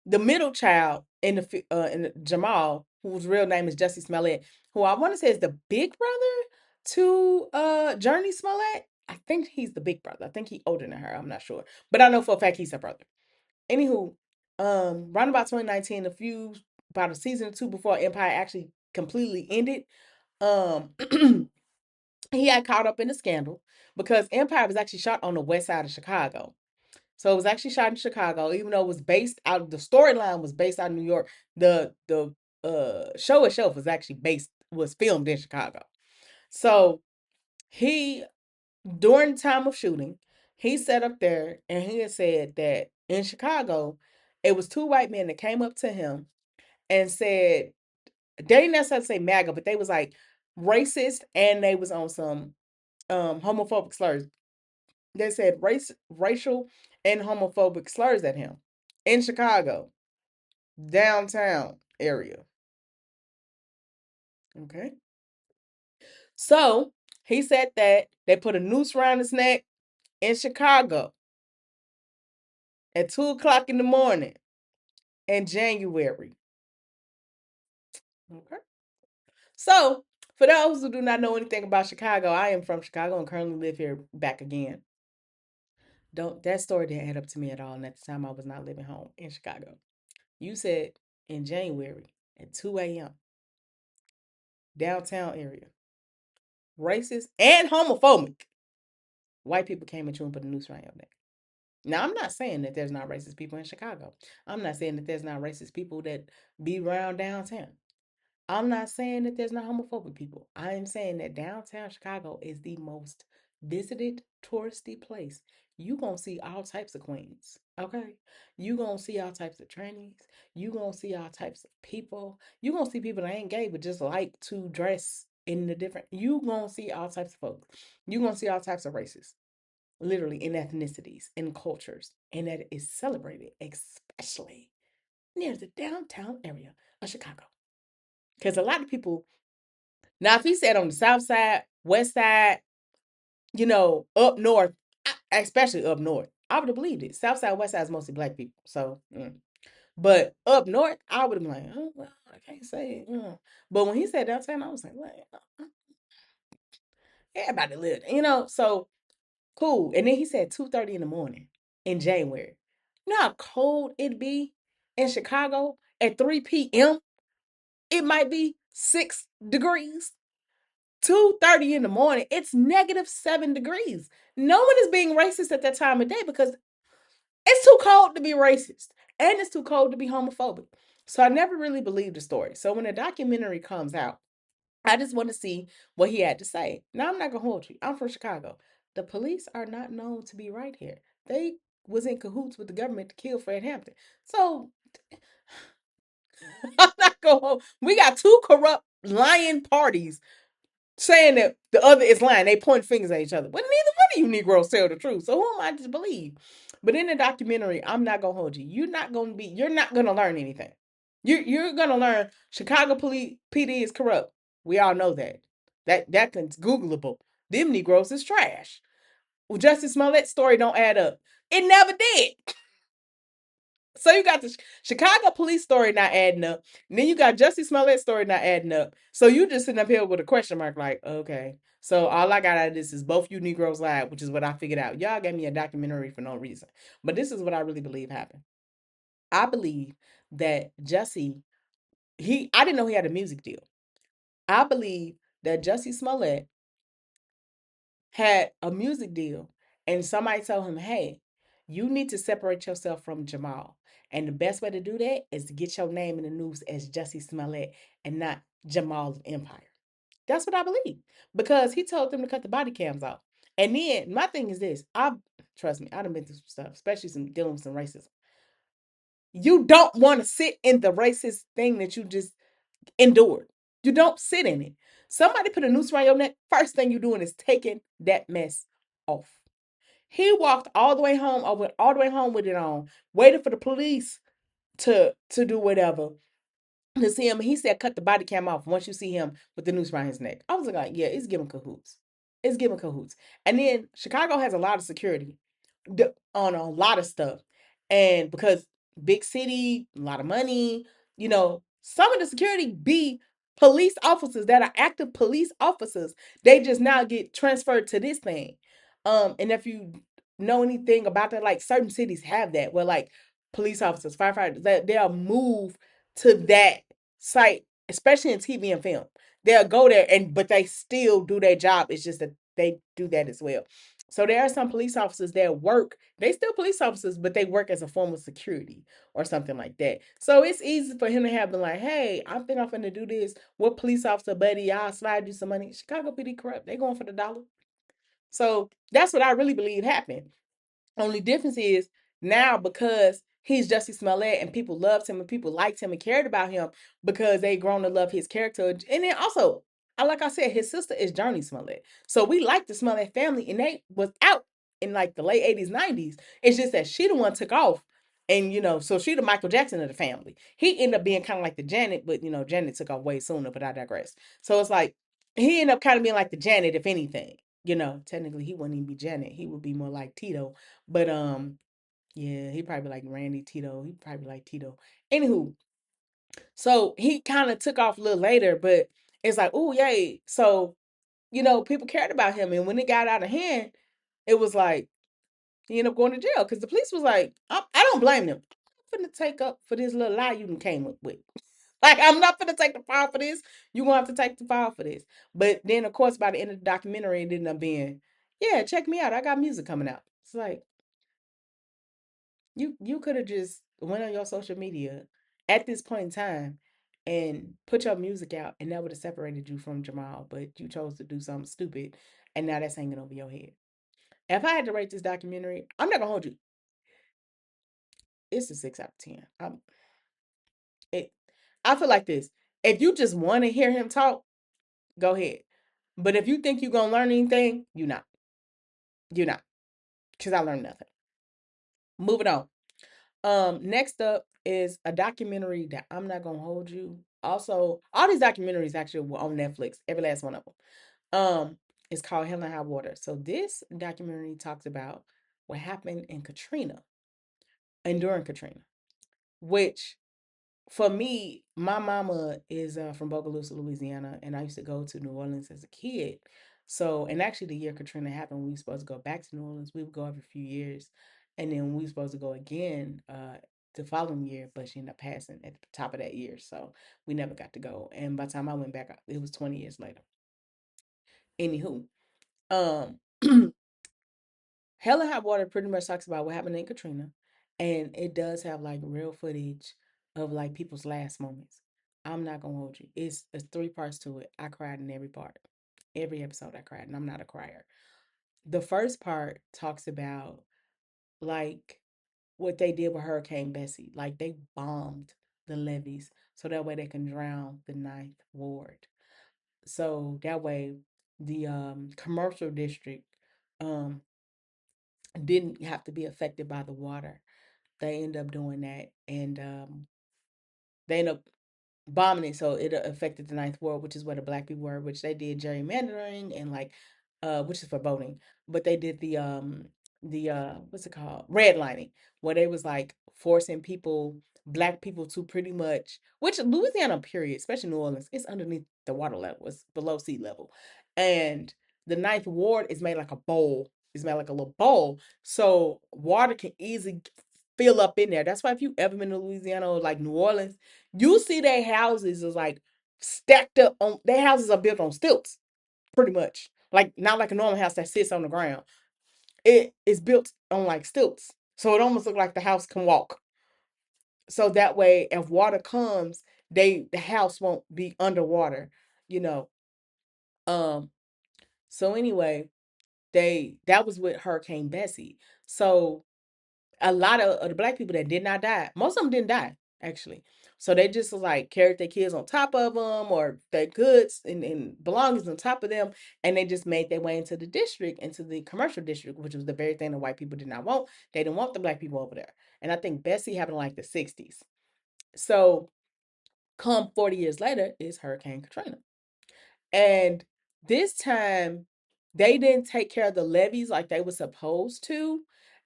the middle child in Jamal, whose real name is Jussie Smollett, who I want to say is the big brother to Journey Smollett. I think he's the big brother. I think he's older than her. I'm not sure, but I know for a fact he's her brother. Anywho, around about 2019, about a season or two before Empire actually completely ended, um, he had caught up in a scandal because Empire was actually shot on the west side of Chicago. So it was actually shot in Chicago, even though it was based out. The storyline was based out of New York. The show itself was filmed in Chicago. So he, during the time of shooting, he sat up there and he had said that in Chicago, it was two white men that came up to him and said, they didn't necessarily say MAGA, but they was like racist and they was on some homophobic slurs. They said racial and homophobic slurs at him in Chicago, downtown area. Okay. So he said that they put a noose around his neck in Chicago at 2 o'clock in the morning in January. Okay. So, for those who do not know anything about Chicago, I am from Chicago and currently live here back again. Don't that story didn't add up to me at all. And at the time, I was not living home in Chicago. You said in January at 2 a.m. downtown area, racist and homophobic. White people came at you and put a noose around your neck. Now, I'm not saying that there's not racist people in Chicago. I'm not saying that there's not racist people that be around downtown. I'm not saying that there's not homophobic people. I am saying that downtown Chicago is the most visited touristy place. You gonna see all types of queens, okay? You gonna see all types of trainees. You gonna see all types of people. You gonna see people that ain't gay but just like to dress in the different. You gonna see all types of folks. You gonna see all types of races, literally in ethnicities and cultures, and that is celebrated, especially near the downtown area of Chicago. Because a lot of people, now if he said on the south side, west side, up north, especially up north, I would have believed it. South side, west side is mostly black people. So, but up north, I would have been like, oh, well, I can't say it. But when he said downtown, I was like, what? Everybody lived, so cool. And then he said 2:30 in the morning in January. You know how cold it'd be in Chicago at 3 p.m.? It might be 6 degrees. 2:30 in the morning, it's -7 degrees. No one is being racist at that time of day because it's too cold to be racist and it's too cold to be homophobic. So I never really believed the story. So when a documentary comes out, I just want to see what he had to say. Now I'm not gonna hold you. I'm from Chicago. The police are not known to be right here. They was in cahoots with the government to kill Fred Hampton. So I'm not going. We got two corrupt lying parties saying that the other is lying. They point fingers at each other. But neither one of you Negroes tell the truth. So who am I to believe? But in the documentary, I'm not gonna hold you. You're not gonna learn anything. You're gonna learn Chicago Police PD is corrupt. We all know that. That's Googleable. Them Negroes is trash. Well, Justice Smollett's story don't add up. It never did. So you got the Chicago police story not adding up. And then you got Jussie Smollett's story not adding up. So you just sitting up here with a question mark like, okay. So all I got out of this is both you Negroes lied, which is what I figured out. Y'all gave me a documentary for no reason. But this is what I really believe happened. I believe that Jussie, I didn't know he had a music deal. I believe that Jussie Smollett had a music deal and somebody told him, hey, you need to separate yourself from Jamal. And the best way to do that is to get your name in the news as Jussie Smollett and not Jamal Empire. That's what I believe. Because he told them to cut the body cams off. And then my thing is this. Trust me, I done been through some stuff, especially dealing with some racism. You don't want to sit in the racist thing that you just endured. You don't sit in it. Somebody put a noose around your neck. First thing you're doing is taking that mess off. He walked all the way home, or went all the way home with it on, waited for the police to do whatever to see him. He said, cut the body cam off once you see him with the noose around his neck. I was like, yeah, it's giving cahoots. It's giving cahoots. And then Chicago has a lot of security on a lot of stuff. And because big city, a lot of money, some of the security be police officers that are active police officers. They just now get transferred to this thing. And if you know anything about that, like certain cities have that where like police officers, firefighters, that they'll move to that site, especially in TV and film. They'll go there but they still do their job. It's just that they do that as well. So there are some police officers that work, they still police officers, but they work as a form of security or something like that. So it's easy for him to have been like, hey, I think I'm finna do this. What police officer, buddy? I'll slide you some money. Chicago PD corrupt. They going for the dollar. So that's what I really believe happened. Only difference is now because he's Jussie Smollett and people loved him and people liked him and cared about him because they grown to love his character. And then also, like I said, his sister is Journey Smollett. So we like the Smollett family and they was out in like the late 80s, 90s. It's just that she the one took off. And so she the Michael Jackson of the family. He ended up being kind of like the Janet, but Janet took off way sooner, but I digress. So it's like he ended up kind of being like the Janet, if anything. Technically he wouldn't even be Janet. He would be more like Tito. But yeah, he probably like Randy Tito. He probably like Tito. Anywho, so he kind of took off a little later, but it's like, oh yay. So, people cared about him. And when it got out of hand, it was like he ended up going to jail because the police was like, I don't blame them. I'm finna take up for this little lie you done came up with. Like, I'm not finna take the fall for this. You're gonna have to take the fall for this. But then, of course, by the end of the documentary, it ended up being, yeah, check me out. I got music coming out. It's like, you could have just went on your social media at this point in time and put your music out, and that would have separated you from Jamal. But you chose to do something stupid, and now that's hanging over your head. If I had to rate this documentary, I'm not gonna hold you. It's a 6 out of 10. It. I feel like this. If you just want to hear him talk, go ahead. But if you think you're gonna learn anything, you're not. You're not. Because I learned nothing. Moving on. Next up is a documentary that I'm not gonna hold you. Also, all these documentaries actually were on Netflix, every last one of them. It's called Hell and High Water. So this documentary talks about what happened in Katrina and during Katrina, which for me, my mama is from Bogalusa, Louisiana, and I used to go to New Orleans as a kid. So, and actually, the year Katrina happened, we were supposed to go back to New Orleans. We would go every few years, and then we were supposed to go again the following year, but she ended up passing at the top of that year, so we never got to go. And by the time I went back, it was 20 years later. Anywho, um, Hell and High Water pretty much talks about what happened in Katrina, and it does have like real footage of like people's last moments. I'm not gonna hold you. It's three parts to it. I cried in every part, every episode I cried, and I'm not a crier. The first part talks about like what they did with Hurricane Bessie. Like they bombed the levees so that way they can drown the Ninth Ward. So that way the commercial district um didn't have to be affected by the water. They end up doing that, and they end up bombing it, so it affected the Ninth Ward, which is where the black people were, which they did gerrymandering and like, which is for voting, but they did the what's it called, redlining, where they was like forcing black people to pretty much, which Louisiana period, especially New Orleans, it's underneath the water level, it's below sea level, and the Ninth Ward is made like a bowl. It's made like a little bowl, so water can easily fill up in there. That's why if you ever been to Louisiana or like New Orleans, you see their houses is like stacked up on their houses are built on stilts, pretty much. Like not like a normal house that sits on the ground. It is built on like stilts. So it almost looks like the house can walk. So that way if water comes, the house won't be underwater, you know. Um so anyway, that was with Hurricane Bessie. So a lot of the black people that did not die, most of them didn't die, actually. So they just like carried their kids on top of them or their goods and belongings on top of them. And they just made their way into the district, into the commercial district, which was the very thing the white people did not want. They didn't want the black people over there. And I think Bessie happened in like the 60s. So come 40 years later is Hurricane Katrina. And this time, they didn't take care of the levees like they were supposed to.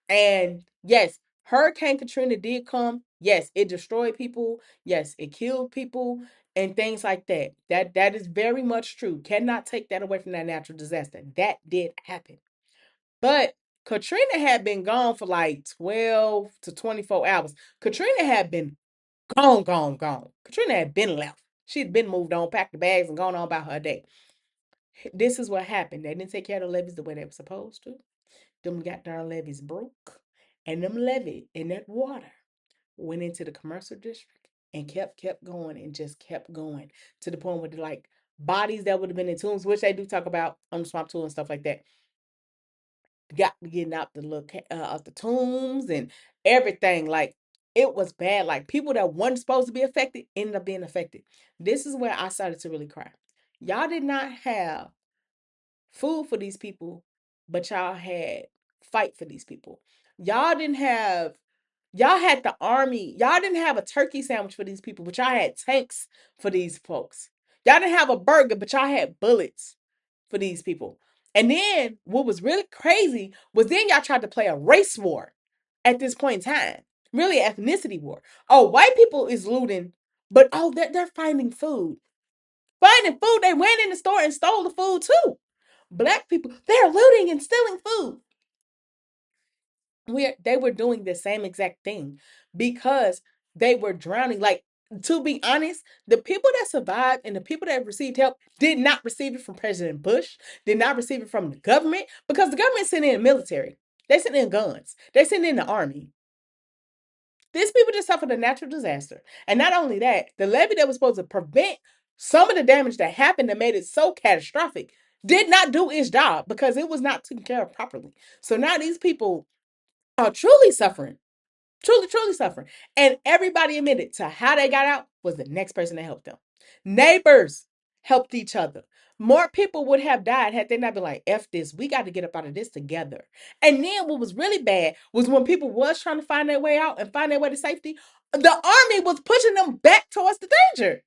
And yes, Hurricane Katrina did come. Yes, it destroyed people. Yes, it killed people and things like that. That is very much true. Cannot take that away from that natural disaster. That did happen. But Katrina had been gone for like 12 to 24 hours. Katrina had been gone, gone, gone. Katrina had been left. She'd been moved on, packed the bags, and gone on about her day. This is what happened. They didn't take care of the levees the way they were supposed to. Them goddamn levees broke. And them levee and that water went into the commercial district and kept going and just kept going to the point where like bodies that would have been in tombs, which they do talk about on the swamp tool and stuff like that, got getting out the look out the tombs and everything. Like it was bad. Like people that weren't supposed to be affected ended up being affected. This is where I started to really cry. Y'all did not have food for these people, but y'all had fight for these people. Y'all didn't have Y'all had the army. Y'all didn't have a turkey sandwich for these people, but y'all had tanks for these folks. Y'all didn't have a burger, but y'all had bullets for these people. And then what was really crazy was then y'all tried to play a race war at this point in time. Really, ethnicity war. Oh, white people is looting, but oh, they're finding food. Finding food. They went in the store and stole the food too. Black people, they're looting and stealing food. They were doing the same exact thing because they were drowning. Like, to be honest, the people that survived and the people that received help did not receive it from President Bush, did not receive it from the government, because the government sent in the military. They sent in guns. They sent in the army. These people just suffered a natural disaster. And not only that, the levee that was supposed to prevent some of the damage that happened that made it so catastrophic did not do its job because it was not taken care of properly. So now these people are truly suffering. Truly, truly suffering. And everybody admitted to how they got out was the next person that helped them. Neighbors helped each other. More people would have died had they not been like, F this, we got to get up out of this together. And then what was really bad was when people was trying to find their way out and find their way to safety, the army was pushing them back towards the danger.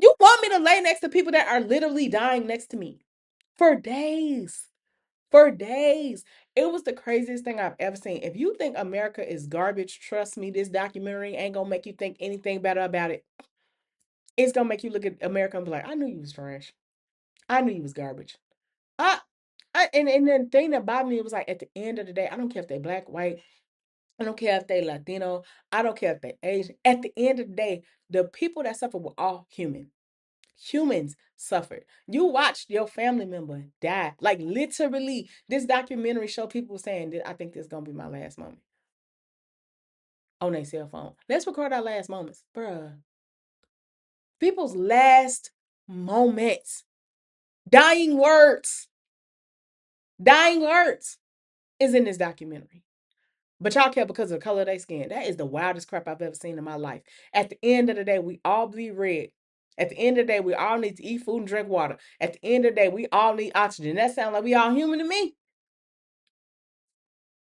You want me to lay next to people that are literally dying next to me for days? For days. It was the craziest thing I've ever seen. If you think America is garbage, trust me, this documentary ain't gonna make you think anything better about it. It's gonna make you look at America and be like, I knew you was trash. I knew you was garbage. I, and the thing that bothered me was like at the end of the day, I don't care if they black, white, I don't care if they Latino, I don't care if they Asian. At the end of the day, the people that suffer were all human. Humans suffered. You watched your family member die. Like literally, this documentary show people saying that I think this is gonna be my last moment on their cell phone. Let's record our last moments. Bruh. People's last moments. Dying words. Dying words is in this documentary. But y'all care because of the color of their skin. That is the wildest crap I've ever seen in my life. At the end of the day, we all bleed red. At the end of the day, we all need to eat food and drink water. At the end of the day, we all need oxygen. That sounds like we all human to me.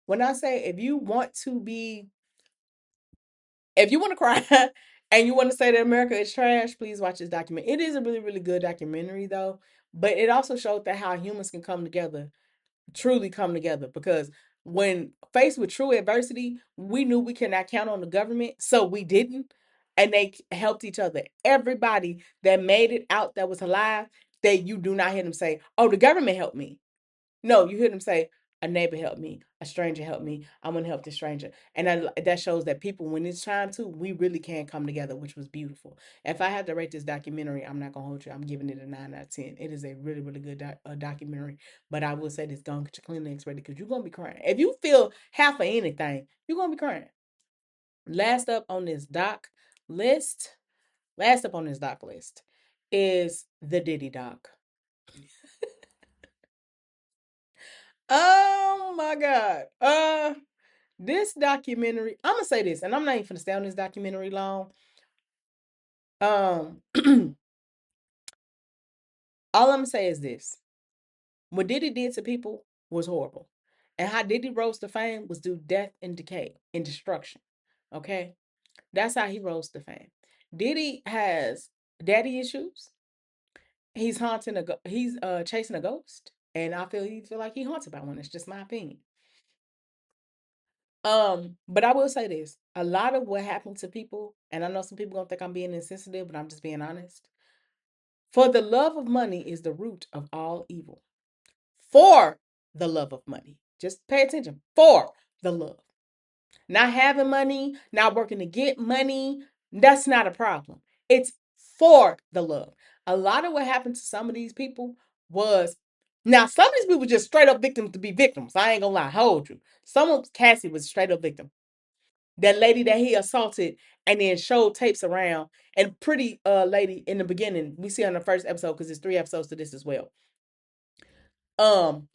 When I say if you want to cry and you want to say that America is trash, please watch this documentary. It is a really, really good documentary though. But it also showed that how humans can come together, truly come together. Because when faced with true adversity, we knew we could not count on the government, so we didn't. And they helped each other. Everybody that made it out that was alive, that you do not hear them say, oh, the government helped me. No, you hear them say, a neighbor helped me, a stranger helped me, I'm gonna help the stranger. And that shows that people, when it's time to, we really can come together, which was beautiful. If I had to rate this documentary, I'm not gonna hold you. I'm giving it a 9 out of 10. It is a really, really good documentary. But I will say this, go and get your Kleenex ready because you're gonna be crying. If you feel half of anything, you're gonna be crying. Last up on this doc list, last up on this doc list is the Diddy doc. Oh my God. This documentary, I'm gonna say this, and I'm not even gonna stay on this documentary long. Um, all I'm gonna say is this: what Diddy did to people was horrible, and how Diddy rose to fame was through death and decay and destruction. Okay, that's how he rose to fame. Diddy has daddy issues. He's he's chasing a ghost, and he feel like he haunted by one. It's just my opinion. But I will say this: a lot of what happened to people, and I know some people gonna think I'm being insensitive, but I'm just being honest. For the love of money is the root of all evil. For the love of money. Just pay attention. For the love. Not having money, not working to get money, that's not a problem. It's for the love. A lot of what happened to some of these people was, now some of these people just straight up victims to be victims. I ain't gonna lie, hold you. Some of Cassie was straight up victim. That lady that he assaulted and then showed tapes around, and pretty lady in the beginning, we see on the first episode because there's 3 episodes to this as well. Um,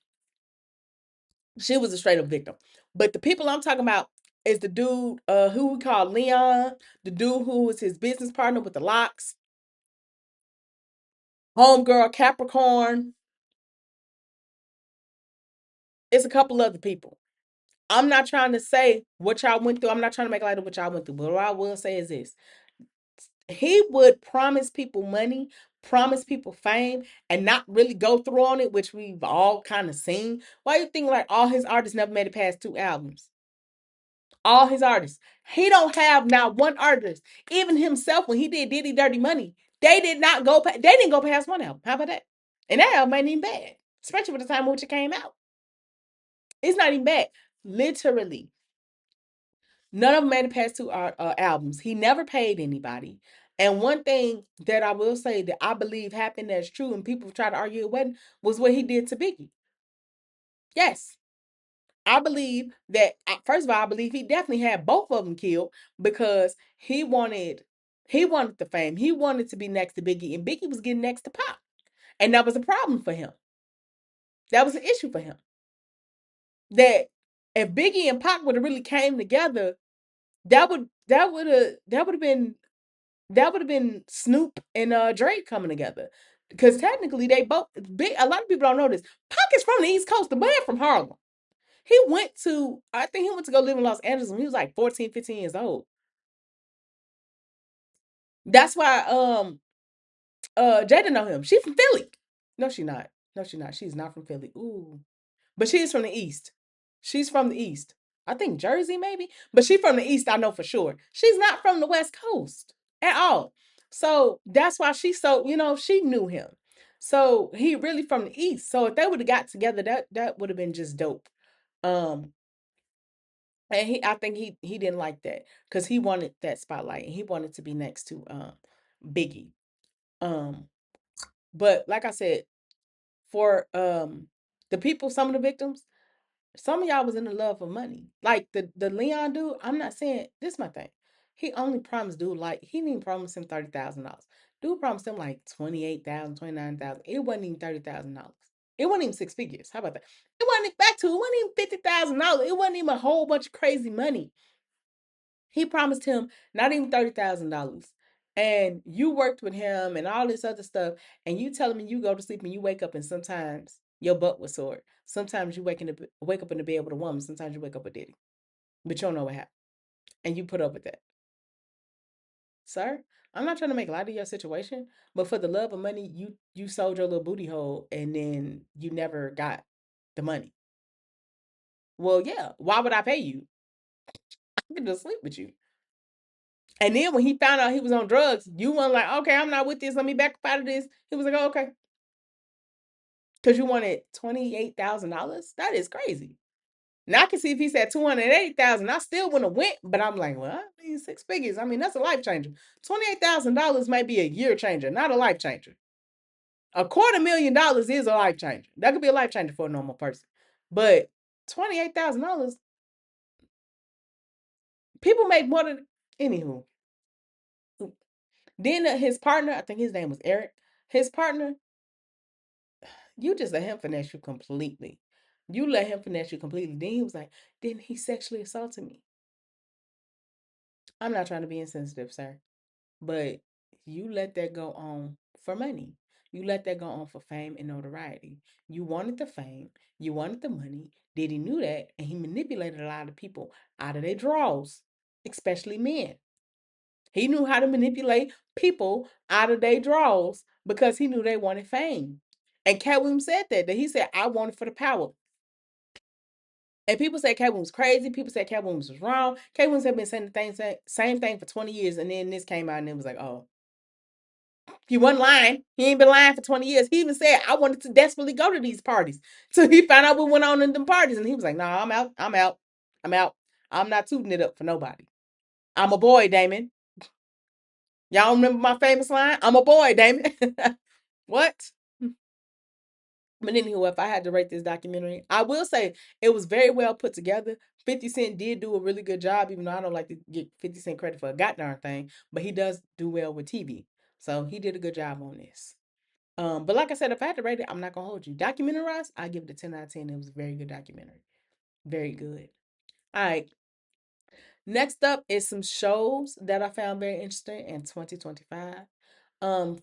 she was a straight up victim. But the people I'm talking about is the dude who we call Leon, the dude who was his business partner with the locks, homegirl Capricorn. It's a couple other people. I'm not trying to say what y'all went through. I'm not trying to make light of what y'all went through. But what I will say is this: he would promise people money, promise people fame, and not really go through on it, which we've all kind of seen. Why you think like all his artists never made it past 2 albums? All his artists. He don't have not one artist. Even himself, when he did Diddy Dirty Money, they did not go. They didn't go past one album. How about that? And that album ain't even bad, especially with the time in which it came out. It's not even bad. Literally, none of them made it past two albums. He never paid anybody. And one thing that I will say that I believe happened that's true, and people try to argue it wasn't, was what he did to Biggie. Yes, I believe that. First of all, I believe he definitely had both of them killed because he wanted the fame. He wanted to be next to Biggie, and Biggie was getting next to Pop, and that was a problem for him. That was an issue for him. That if Biggie and Pac would have really came together, that would have been Snoop and Drake coming together. Because technically they both big. A lot of people don't know this. Pac is from the East Coast. The man from Harlem. I think he went to go live in Los Angeles when he was like 14, 15 years old. That's why Jada know him. She's from Philly. No, she not. No, she not. She's not from Philly. Ooh. But she is from the East. She's from the East. I think Jersey, maybe. But she's from the East, I know for sure. She's not from the West Coast at all. So that's why she knew him. So he really from the East. So if they would have got together, that would have been just dope. Um, and I think he didn't like that because he wanted that spotlight and he wanted to be next to Biggie. Um, but like I said, for the people, some of the victims, some of y'all was in the love for money. Like the Leon dude, I'm not saying this is my thing. He only promised dude like he didn't even promise him $30,000. Dude promised him like 28,000, 29,000. It wasn't even $30,000. It wasn't even six figures. How about that? It wasn't even $50,000. It wasn't even a whole bunch of crazy money. He promised him not even $30,000. And you worked with him and all this other stuff, and you telling me you go to sleep and you wake up and sometimes your butt was sore. Sometimes you wake up in the bed with a woman. Sometimes you wake up with Diddy, but you don't know what happened, and you put up with that, sir. I'm not trying to make light of your situation, but for the love of money, you sold your little booty hole, and then you never got the money. Well, yeah. Why would I pay you? I can just sleep with you. And then when he found out he was on drugs, you weren't like, okay, I'm not with this. Let me back up out of this. He was like, oh, okay. Because you wanted $28,000. That is crazy. Now I can see if he said 280,000, I still wouldn't have went. But I'm like, well, I mean, six figures. I mean, that's a life changer. $28,000 might be a year changer, not a life changer. $250,000 is a life changer. That could be a life changer for a normal person. But $28,000, people make more than anywho. Then his partner, I think his name was Eric. His partner, you just let him finesse you completely. You let him finesse you completely. Then he was like, then he sexually assaulted me. I'm not trying to be insensitive, sir, but you let that go on for money. You let that go on for fame and notoriety. You wanted the fame, you wanted the money. Diddy knew that, and he manipulated a lot of people out of their draws, especially men. He knew how to manipulate people out of their draws because he knew they wanted fame. And Cat Williams said that he said, I wanted for the power. And people say Cat Williams was crazy. People say Cat Williams was wrong. Cat Williams had been saying same thing for 20 years. And then this came out and it was like, oh, he wasn't lying. He ain't been lying for 20 years. He even said, I wanted to desperately go to these parties. So he found out what went on in them parties. And he was like, nah, I'm out. I'm out. I'm out. I'm not tooting it up for nobody. I'm a boy, Damon. Y'all remember my famous line? I'm a boy, Damon. What? But anywho, if I had to rate this documentary, I will say it was very well put together. 50 Cent did do a really good job, even though I don't like to get 50 Cent credit for a goddamn thing, but he does do well with TV. So he did a good job on this. But like I said, if I had to rate it, I'm not gonna hold you. Documentary wise, I give it a 10 out of 10. It was a very good documentary. Very good. All right. Next up is some shows that I found very interesting in 2025.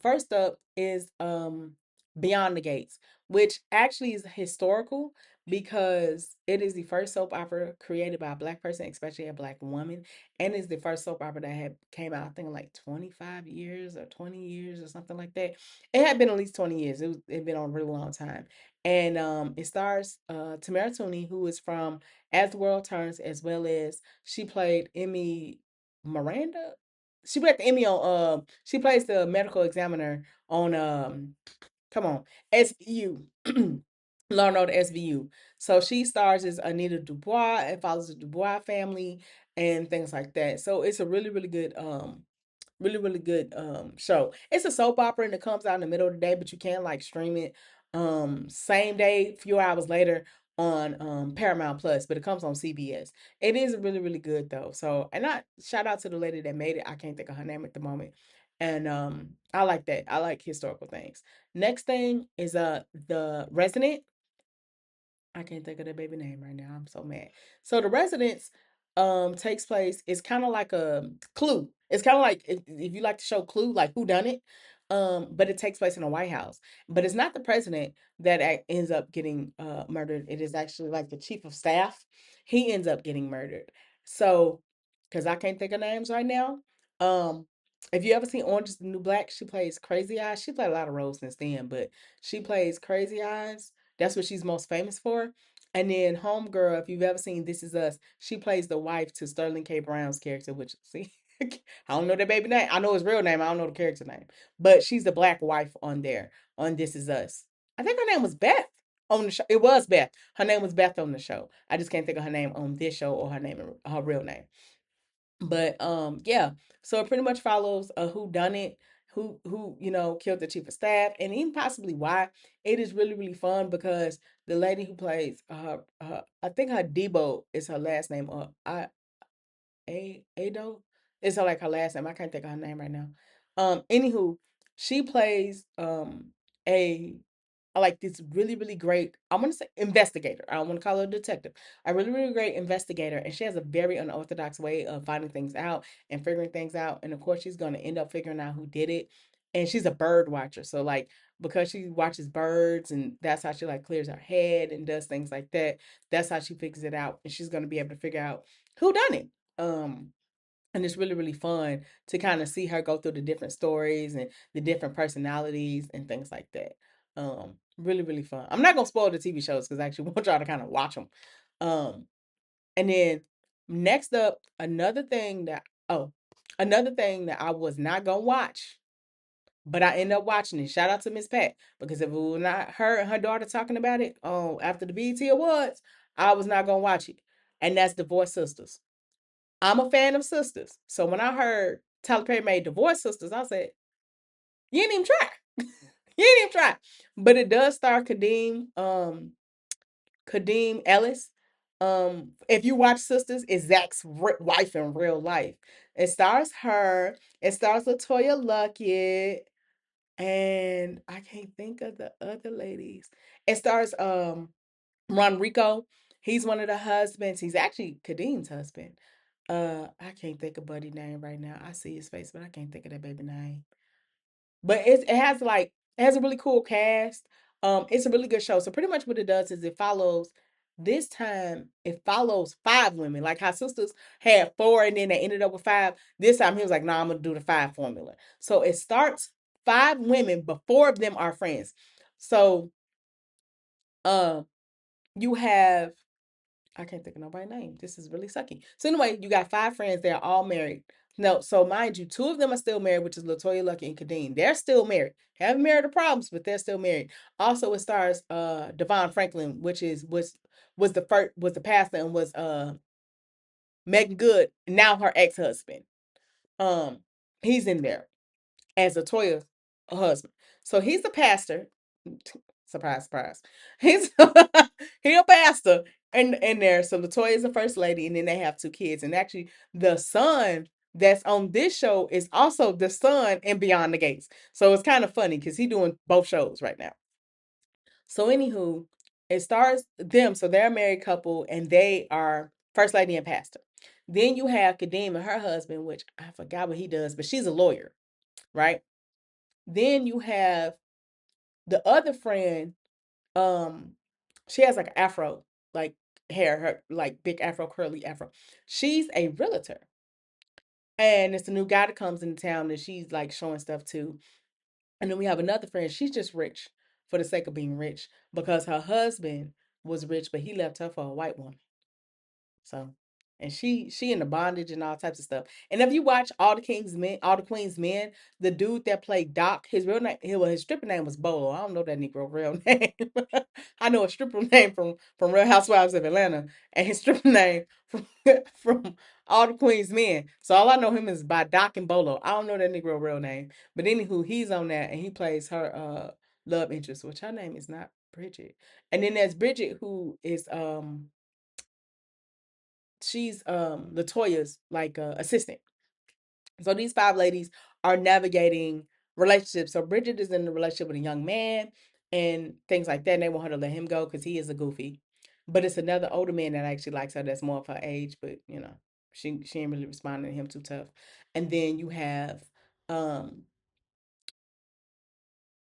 First up is Beyond the Gates, which actually is historical because it is the first soap opera created by a black person, especially a black woman, and is the first soap opera that had came out, I think, in like 25 years or 20 years or something like that. It had been at least 20 years. It had been on a really long time. And it stars Tamara Tooney, who is from As the World Turns, as well as she played Emmy Miranda. She played the Emmy on she plays the medical examiner on come on, SVU. Law and Order SVU. So she stars as Anita Dubois and follows the Dubois family and things like that. So it's a really, really good show. It's a soap opera and it comes out in the middle of the day, but you can like stream it same day, few hours later on Paramount Plus, but it comes on CBS. It is really, really good though. So and I shout out to the lady that made it. I can't think of her name at the moment. And I like that. I like historical things. Next thing is The Resident. I can't think of the baby name right now. I'm so mad. So The Residence takes place, it's kind of like a Clue. It's kind of like if you like the show Clue, like Who Done It. But it takes place in a White House. But it's not the president that ends up getting murdered. It is actually like the chief of staff. He ends up getting murdered. So, because I can't think of names right now. Um, if you ever seen Orange is the New Black, she plays Crazy Eyes. She played a lot of roles since then, but she plays Crazy Eyes. That's what she's most famous for. And then Homegirl, if you've ever seen This Is Us, she plays the wife to Sterling K. Brown's character, which see, I don't know that baby name. I know his real name. I don't know the character name. But she's the black wife on there on This Is Us. I think her name was Beth on the show. It was Beth. Her name was Beth on the show. I just can't think of her name on this show or her real name. But yeah, so it pretty much follows a who done it, who killed the chief of staff, and even possibly why. It is really really fun because the lady who plays I think her Debo is her last name, or I Ado is her like her last name. I can't think of her name right now. Anywho, she plays a like this really, really great, I want to say investigator. I don't want to call her a detective. A really, really great investigator. And she has a very unorthodox way of finding things out and figuring things out. And of course, she's going to end up figuring out who did it. And she's a bird watcher. So, like, because she watches birds and that's how she like clears her head and does things like that, that's how she figures it out. And she's going to be able to figure out who done it. And it's really, really fun to kind of see her go through the different stories and the different personalities and things like that. Really, really fun. I'm not gonna spoil the TV shows because I actually want y'all to kind of watch them. Um, and then next up, another thing that I was not gonna watch, but I ended up watching it. Shout out to Miss Pat because if it was not her and her daughter talking about it, after the BET Awards, I was not gonna watch it. And that's Divorce Sisters. I'm a fan of sisters. So when I heard Tyler Perry made Divorce Sisters, I said, you ain't even try. You ain't even try. But it does star Kadeem Ellis. If you watch Sisters, it's Zach's wife in real life. It stars her. It stars Latoya Luckett. And I can't think of the other ladies. It stars Ron Rico. He's one of the husbands. He's actually Kadeem's husband. I can't think of Buddy name right now. I see his face, but I can't think of that baby name. But it has a really cool cast. It's a really good show. So pretty much what it does is this time it follows five women. Like how sisters had four and then they ended up with five. This time he was like, nah, I'm gonna do the five formula. So it starts five women, but four of them are friends. So um you have I can't think of nobody's name. This is really sucky. So anyway, you got five friends. They're all married. No, so mind you, two of them are still married, which is Latoya Lucky and Kadeen. They're still married. Haven't married the problems, but they're still married. Also, it stars Devon Franklin, which was the pastor and was Megan Good, now her ex-husband. Um, he's in there as Latoya's husband. So he's the pastor. Surprise, surprise. He's he a pastor in there. So Latoya is the first lady, and then they have two kids. And actually, the son that's on this show is also the son in Beyond the Gates. So it's kind of funny because he's doing both shows right now. So anywho, it stars them. So they're a married couple, and they are first lady and pastor. Then you have Kadeem and her husband, which I forgot what he does, but she's a lawyer, right? Then you have the other friend, um, she has like afro, like hair, her like big afro, curly afro. She's a realtor. And it's a new guy that comes into town and she's like showing stuff too. And then we have another friend, she's just rich for the sake of being rich because her husband was rich, but he left her for a white woman. So, and she in the bondage and all types of stuff. And if you watch All the King's Men, All the Queen's Men, the dude that played Doc, his real name, his stripper name was Bolo. I don't know that Negro real name. I know a stripper name from Real Housewives of Atlanta, and his stripper name from from All the Queen's Men. So all I know him is by Doc and Bolo. I don't know that Negro real name, but anywho, he's on that and he plays her love interest, which her name is not Bridget. And then there's Bridget who is she's Latoya's like assistant. So these five ladies are navigating relationships. So Bridget is in a relationship with a young man and things like that. And they want her to let him go because he is a goofy. But it's another older man that actually likes her that's more of her age, but you know, she ain't really responding to him too tough. And then um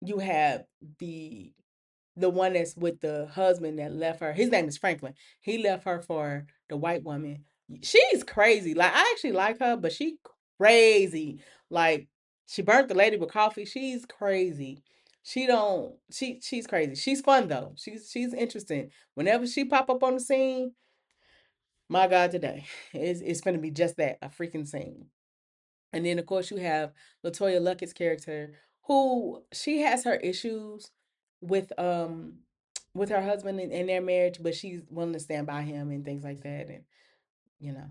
you have the one that's with the husband that left her. His name is Franklin. He left her for the white woman. She's crazy. Like I actually like her, but she crazy. Like she burnt the lady with coffee. She's crazy. She don't. She's crazy. She's fun though. She's interesting. Whenever she pop up on the scene, my God, today it's gonna be just that, a freaking scene. And then of course you have Latoya Luckett's character, who she has her issues with her husband in their marriage, but she's willing to stand by him and things like that. And you know,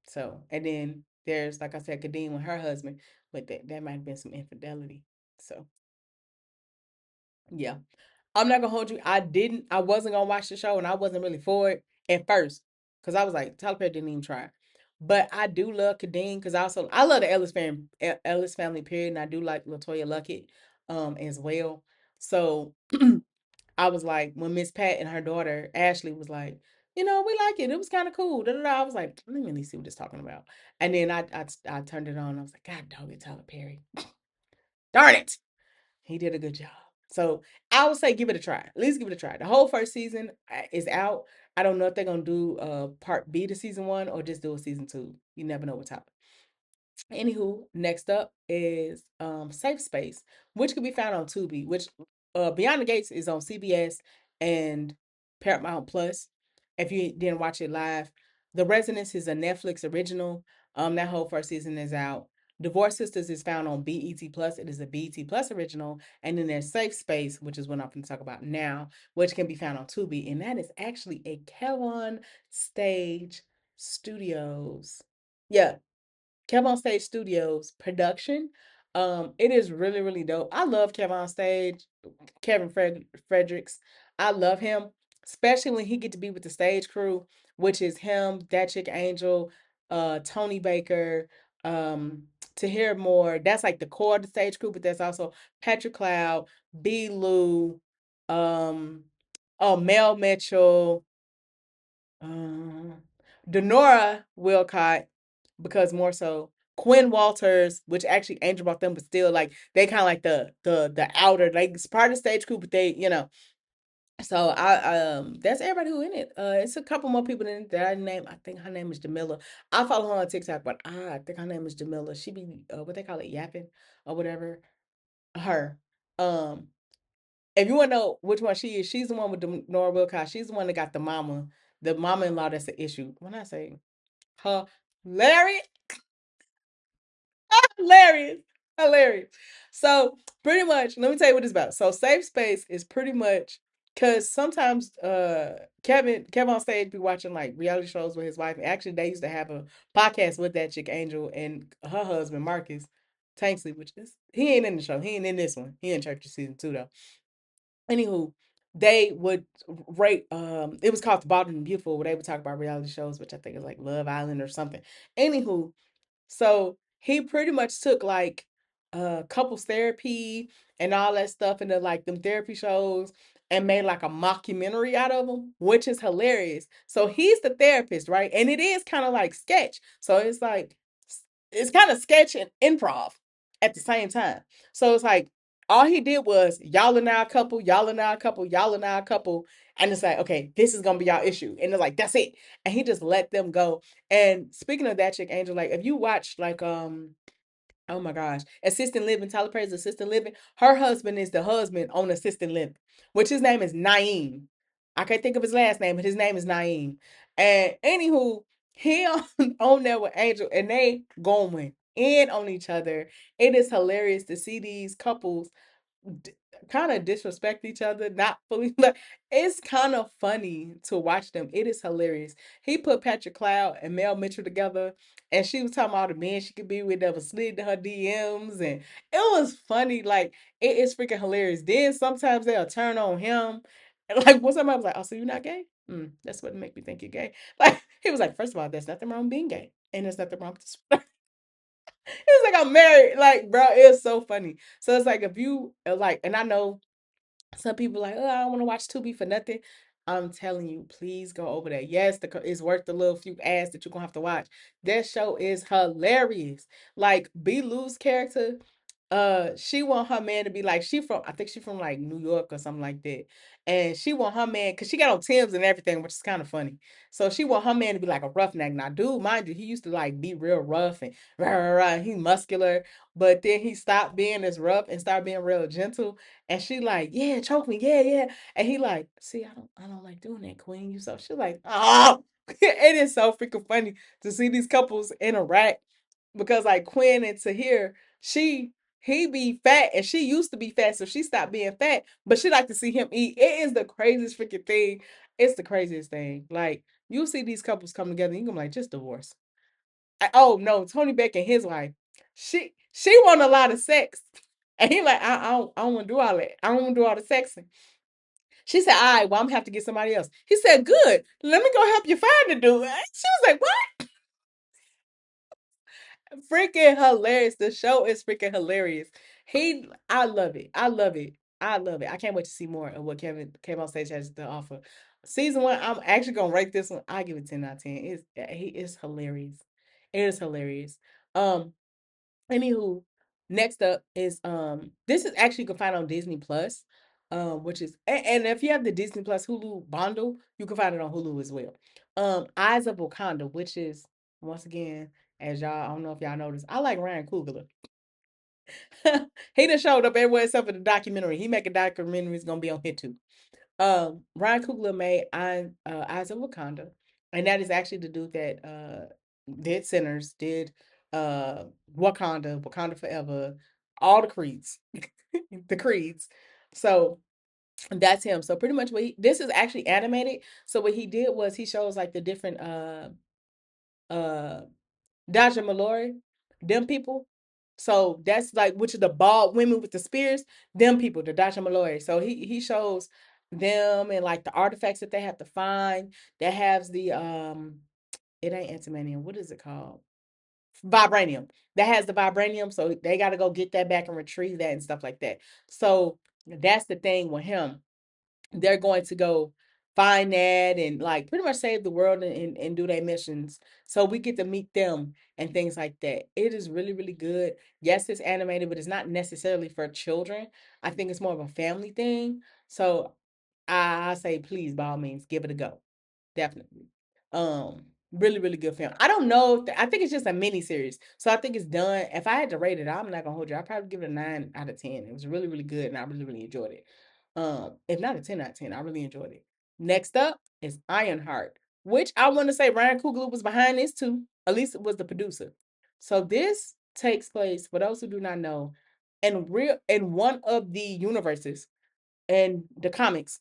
so and then there's like I said, Kadeem with her husband, but that might have been some infidelity. So yeah. I'm not gonna hold you. I wasn't gonna watch the show and I wasn't really for it at first. Cause I was like, Tyler Perry didn't even try. But I do love Kadeem because I love the Ellis family period, and I do like Latoya Luckett as well. So I was like, when Miss Pat and her daughter Ashley was like, we like it. It was kind of cool. Da, da, da. I was like, let me really see what it's talking about. And then I turned it on. I was like, God dog it, Tyler Perry. Darn it. He did a good job. So I would say give it a try. At least give it a try. The whole first season is out. I don't know if they're gonna do part B to season one or just do a season two. You never know what's happening. Anywho, next up is Safe Space, which can be found on Tubi, which Beyond the Gates is on CBS and Paramount Plus. If you didn't watch it live, The Residence is a Netflix original. That whole first season is out. Divorce Sisters is found on BET Plus. It is a BET Plus original. And then there's Safe Space, which is what I'm going to talk about now, which can be found on Tubi. And that is actually a Kevon Stage Studios. Yeah, Kev on Stage Studios production. It is really, really dope. I love Kev on Stage, Fredericks. I love him, especially when he get to be with the stage crew, which is him, that chick Angel, Tony Baker, to hear more. That's like the core of the stage crew, but there's also Patrick Cloud, B. Lou, um, oh Mel Mitchell, um, Denora Wilcott, because more so Quinn Walters, which actually Angel brought them, but still like they kind of like the outer, like it's part of the stage group, but they. So I that's everybody who in it. It's a couple more people in it that I name. I think her name is Jamila. I follow her on TikTok, but I think her name is Jamila. She be what they call it, yapping or whatever. Her. Um, if you want to know which one she is, she's the one with the Nora Wilcox. She's the one that got the mama-in-law that's the issue. When I say her, Larry, hilarious, hilarious. So pretty much, let me tell you what it's about. So Safe Space is pretty much because sometimes Kevin on stage be watching like reality shows with his wife. Actually, they used to have a podcast with that chick Angel and her husband Marcus Tanksley, which is he ain't in the show. He ain't in this one. He in Church season two though. Anywho, they would rate it was called The Bald and Beautiful, where they would talk about reality shows, which I think is like Love Island or something. Anywho, so he pretty much took like couples therapy and all that stuff into like them therapy shows and made like a mockumentary out of him, which is hilarious. So he's the therapist, right? And it is kind of like sketch. So it's like it's kind of sketch and improv at the same time. So it's like all he did was y'all are now a couple, y'all are now a couple, y'all are now a couple, and it's like, okay, this is gonna be our issue. And they're like, that's it. And he just let them go. And speaking of that chick, Angel, like if you watch like oh my gosh. Assistant living, Tyler Perry's assistant living. Her husband is the husband on assistant living, which his name is Naeem. I can't think of his last name, but his name is Naeem. And anywho, he on there with Angel and they going in on each other. It is hilarious to see these couples d- kind of disrespect each other, not fully. Like, it's kind of funny to watch them. It is hilarious. He put Patrick Cloud and Mel Mitchell together, and she was talking about all the men she could be with that was slid to her DMs, and it was funny. Like it is freaking hilarious. Then sometimes they'll turn on him, and like when somebody was like, "Oh, so you're not gay?" That's what make me think you're gay. Like he was like, first of all, there's nothing wrong with being gay, and there's nothing wrong with this. It's like I'm married. Like, bro, it's so funny. So it's like if you like, and I know some people like, oh, I don't want to watch Tubi for nothing. I'm telling you, please go over there. Yes, it's worth the little few ads that you're gonna have to watch. That show is hilarious. Like B. Lou's character, she want her man to be like I think she from like New York or something like that. And she want her man because she got on Tim's and everything, which is kind of funny. So she want her man to be like a roughneck. Now, dude, mind you, he used to like be real rough and rah, rah, rah, he muscular, but then he stopped being as rough and started being real gentle. And she like, yeah, choke me, yeah, yeah. And he like, see, I don't like doing that, Queen. You so she like, oh, it is so freaking funny to see these couples interact because like Quinn and Tahir, he be fat and she used to be fat, so she stopped being fat, but she like to see him eat. It is the craziest freaking thing. It's the craziest thing. Like you see these couples come together, and you gonna like just divorce. Oh no, Tony Beck and his wife, she want a lot of sex, and he like I don't want to do all that. I don't want to do all the sexing. She said, "All right, well I'm gonna have to get somebody else." He said, "Good, let me go help you find the dude." She was like, "What?" Freaking hilarious. The show is freaking hilarious. I love it. I love it. I love it. I can't wait to see more of what Kevin came on stage has to offer. Season one, I'm actually gonna rate this one. I give it 10 out of 10. He is hilarious. It is hilarious. Um, Anywho, next up is this is actually you can find on Disney Plus, which is and if you have the Disney Plus Hulu bundle, you can find it on Hulu as well. Eyes of Wakanda, which is once again, as y'all, I don't know if y'all noticed, I like Ryan Coogler. He done showed up everywhere except for the documentary. He make a documentary, it's gonna be on here too. Ryan Coogler made Eyes of Wakanda, and that is actually the dude that did Sinners, did uh Wakanda Forever, all the Creeds, the Creeds. So that's him. So pretty much this is actually animated. So what he did was he shows like the different uh Dodger Mallory, them people. So that's like which is the bald women with the spears, them people, the Dodger Mallory. So he shows them and like the artifacts that they have to find. That has the it ain't antimanium. What is it called? Vibranium. That has the vibranium. So they gotta go get that back and retrieve that and stuff like that. So that's the thing with him, they're going to go find that and like pretty much save the world and do their missions. So we get to meet them and things like that. It is really, really good. Yes, it's animated, but it's not necessarily for children. I think it's more of a family thing. So I say, please, by all means, give it a go. Definitely. Really, really good film. I don't know. I think it's just a mini series. So I think it's done. If I had to rate it, I'm not gonna hold you. I'd probably give it a 9 out of 10. It was really, really good, and I really, really enjoyed it. If not a 10 out of 10, I really enjoyed it. Next up is Ironheart, which I want to say Ryan Coogler was behind this too. At least it was the producer. So this takes place, for those who do not know, in one of the universes in the comics.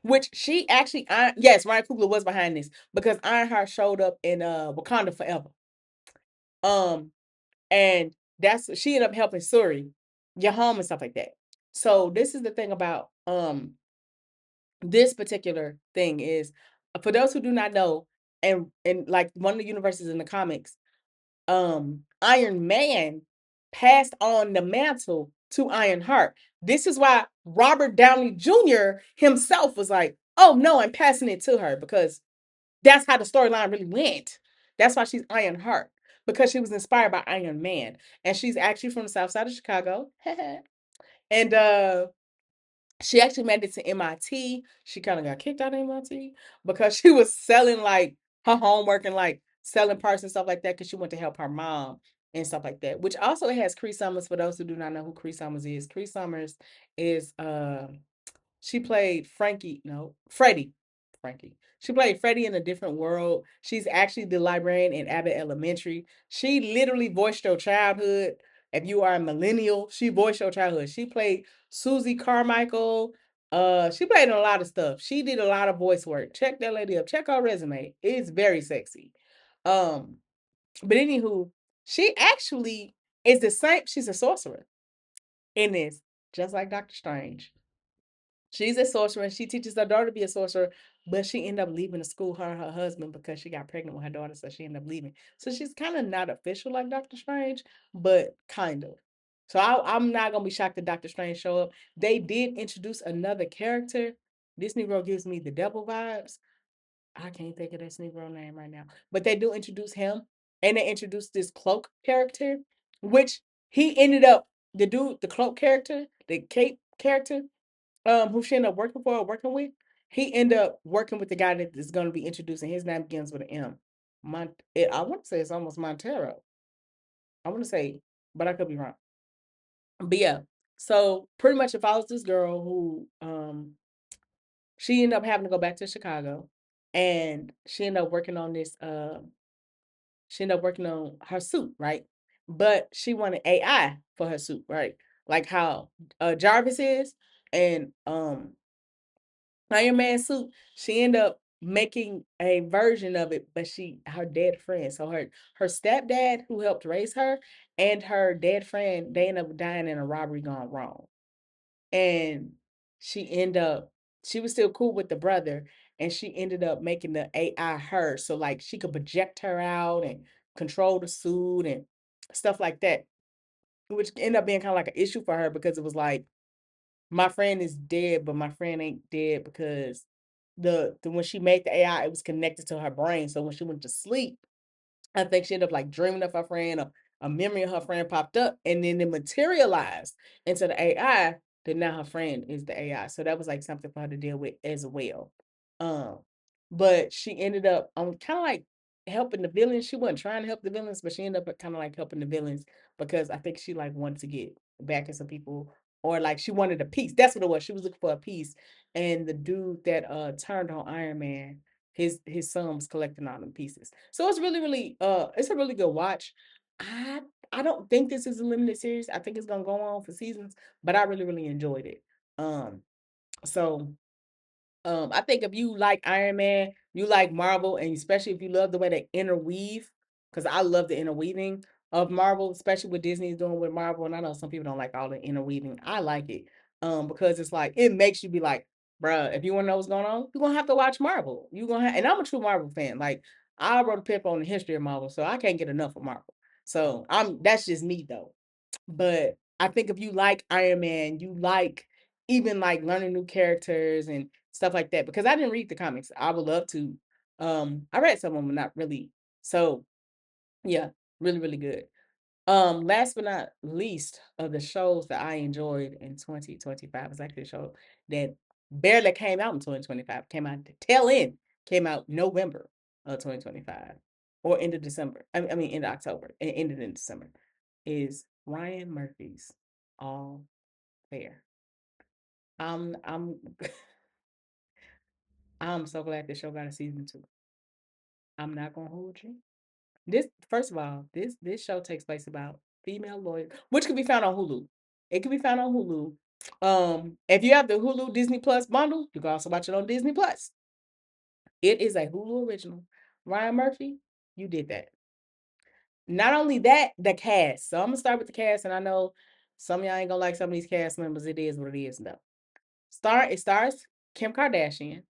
Which she actually, yes, Ryan Coogler was behind this because Ironheart showed up in Wakanda Forever. Um, and she ended up helping Suri get home and stuff like that. So this is the thing about this particular thing is for those who do not know, and like one of the universes in the comics, Iron Man passed on the mantle to Ironheart. This is why Robert Downey Jr. himself was like, "Oh no, I'm passing it to her," because that's how the storyline really went. That's why she's Ironheart, because she was inspired by Iron Man, and she's actually from the South Side of Chicago. And she actually made it to MIT. She kind of got kicked out of MIT because she was selling like her homework and like selling parts and stuff like that because she went to help her mom and stuff like that. Which also has Cree Summers. For those who do not know who Cree Summers is, Cree Summers is she played Frankie, no, Freddie. Frankie. She played Freddie in A Different World. She's actually the librarian in Abbott Elementary. She literally voiced your childhood. If you are a millennial, she voiced your childhood. She played Susie Carmichael. She played in a lot of stuff. She did a lot of voice work. Check that lady up. Check her resume. It's very sexy. Um, but anywho, she actually is the same. She's a sorcerer in this, just like Doctor Strange. She's a sorcerer. She teaches her daughter to be a sorcerer, but she ended up leaving the school, her and her husband, because she got pregnant with her daughter, so she ended up leaving. So she's kind of not official like Doctor Strange, but kind of. So I'm not gonna be shocked that Doctor Strange show up. They did introduce another character. This Negro gives me the devil vibes. I can't think of this Negro name right now, but they do introduce him, and they introduced this cloak character, which he ended up the dude, the cloak character, the cape character who she ended up working for or working with, he ended up working with the guy that is going to be introducing. His name begins with an M. I want to say it's almost Montero. I want to say, but I could be wrong. But yeah, so pretty much it follows this girl who she ended up having to go back to Chicago, and she ended up working on this. She ended up working on her suit, right? But she wanted AI for her suit, right? Like how Jarvis is, and Iron Man suit, she ended up making a version of it, but her dead friend. So her stepdad who helped raise her and her dead friend, they ended up dying in a robbery gone wrong. And she ended up she was still cool with the brother, and she ended up making the AI her so like she could project her out and control the suit and stuff like that. Which ended up being kind of like an issue for her because it was like my friend is dead, but my friend ain't dead because the when she made the AI, it was connected to her brain. So when she went to sleep, I think she ended up like dreaming of her friend, a memory of her friend popped up, and then it materialized into the AI. That now her friend is the AI. So that was like something for her to deal with as well. Um, but she ended up kind of like helping the villains. She wasn't trying to help the villains, but she ended up kind of like helping the villains because I think she like wanted to get back at some people, or like she wanted a piece. That's what it was. She was looking for a piece, and the dude that turned on Iron Man, his son was collecting all them pieces. So it's really it's a really good watch. I I don't think this is a limited series. I think it's gonna go on for seasons, but I really enjoyed it. Um so I think if you like Iron Man, you like Marvel, and especially if you love the way they interweave, because I love the interweaving of Marvel, especially what Disney is doing with Marvel. And I know some people don't like all the interweaving. I like it. Because it's like it makes you be like, bruh, if you want to know what's going on, you're gonna have to watch Marvel. You're gonna have, and I'm a true Marvel fan. Like I wrote a paper on the history of Marvel, so I can't get enough of Marvel. So that's just me though. But I think if you like Iron Man, you like even like learning new characters and stuff like that. Because I didn't read the comics. I would love to. I read some of them, not really. So yeah, really good. Last but not least of the shows that I enjoyed in 2025 is actually a show that barely came out in 2025. Came out the tail end, came out November of 2025. Or end of December. I mean end of October. And ended in December. Is Ryan Murphy's All Fair. I'm I'm so glad this show got a season two. I'm not gonna hold you. This first of all, this show takes place about female lawyers, which can be found on Hulu. It can be found on Hulu. If you have the Hulu Disney Plus bundle, you can also watch it on Disney Plus. It is a Hulu original. Ryan Murphy, you did that. Not only that, the cast. So I'm gonna start with the cast, and I know some of y'all ain't gonna like some of these cast members. It is what it is, though. It stars Kim Kardashian,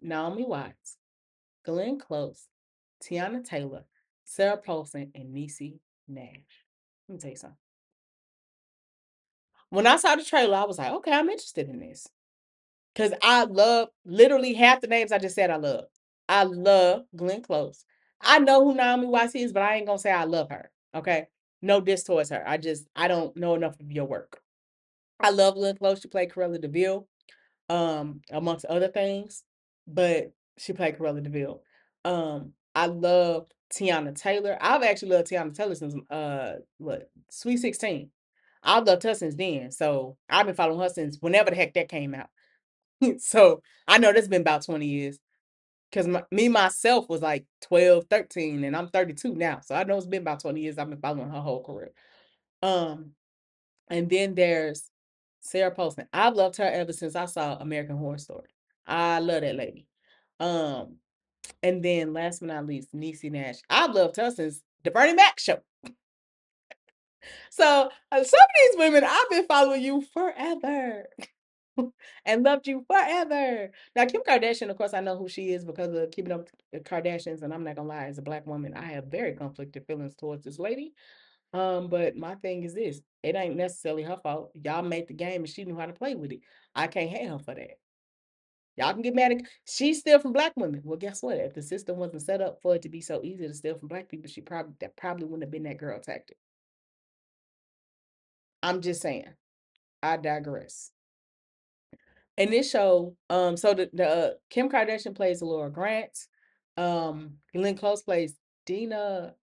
Naomi Watts, Glenn Close, Tiana Taylor, Sarah Paulson, and Niecy Nash. Let me tell you something. When I saw the trailer, I was like, okay, I'm interested in this. Because I love literally half the names I just said I love. I love Glenn Close. I know who Naomi Watts is, but I ain't gonna say I love her. Okay. No diss towards her. I don't know enough of your work. I love Glenn Close. She played Cruella DeVille, amongst other things, but she played Cruella DeVille. I love Tiana Taylor. I've actually loved Tiana Taylor since what, Sweet 16. I've loved her since then. So I've been following her since whenever the heck that came out. So I know that's been about 20 years. Because me myself was like 12, 13, and I'm 32 now. So I know it's been about 20 years. I've been following her whole career. Um, and then there's Sarah Paulson. I've loved her ever since I saw American Horror Story. I love that lady. Um, and then last but not least, Niecy Nash. I've loved her since the Bernie Mac show. So some of these women, I've been following you forever. And loved you forever. Now, Kim Kardashian, of course, I know who she is because of Keeping Up with the Kardashians, and I'm not gonna lie, as a black woman, I have very conflicted feelings towards this lady. But my thing is this: it ain't necessarily her fault. Y'all made the game, and she knew how to play with it. I can't hate her for that. Y'all can get mad at she's still from black women. Well, guess what? If the system wasn't set up for it to be so easy to steal from black people, that probably wouldn't have been that girl tactic. I'm just saying. I digress. In this show, so the Kim Kardashian plays Laura Grant. Glenn Close plays Dina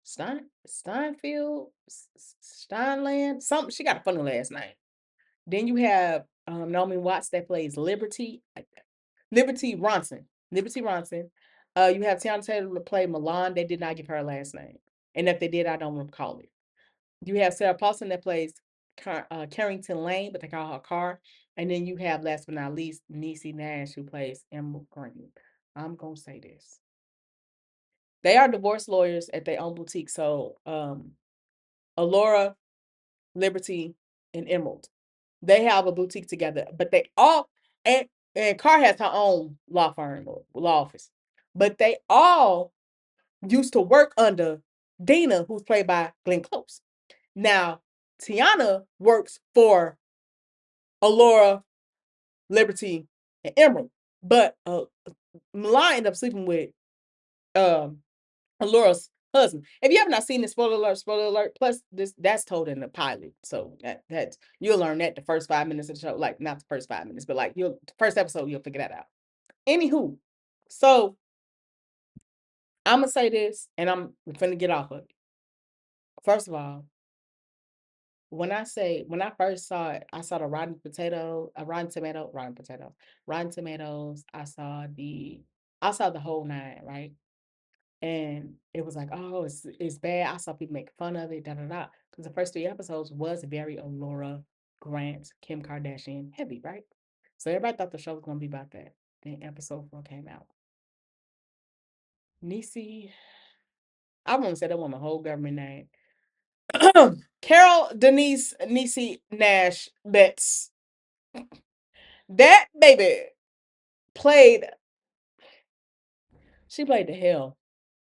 Steinfield, Steinland, something. She got a funny last name. Then you have Naomi Watts that plays Liberty Ronson. Liberty Ronson. You have Tiana Taylor to play Milan. They did not give her a last name, and if they did, I don't recall it. You have Sarah Paulson that plays Carrington Lane, but they call her Carr. And then you have, last but not least, Niecy Nash, who plays Emerald Green. I'm gonna say this: they are divorce lawyers at their own boutique. So, Alora, Liberty, and Emerald, they have a boutique together. But they all and Carr has her own law firm or law office, but they all used to work under Dina, who's played by Glenn Close. Now, Tiana works for Alora, Liberty, and Emerald, but Milan ended up sleeping with um Alora's husband. If you have not seen this, spoiler alert, spoiler alert. Plus, that's told in the pilot, so that you'll learn that the first 5 minutes of the show, like not the first 5 minutes, but like you'll the first episode, you'll figure that out. Anywho, so I'm gonna say this, and I'm finna get off of it. First of all, when I first saw it, I saw the Rotten Tomatoes. I saw the whole nine, right? And it was like, oh, it's bad. I saw people make fun of it, da da da. Because the first 3 episodes was very Laura Grant, Kim Kardashian heavy, right? So everybody thought the show was gonna be about that. Then episode 4 came out. Niecy, I want to say that woman whole government name. Carol Denise Niecy Nash Betts. That baby played, she played the hell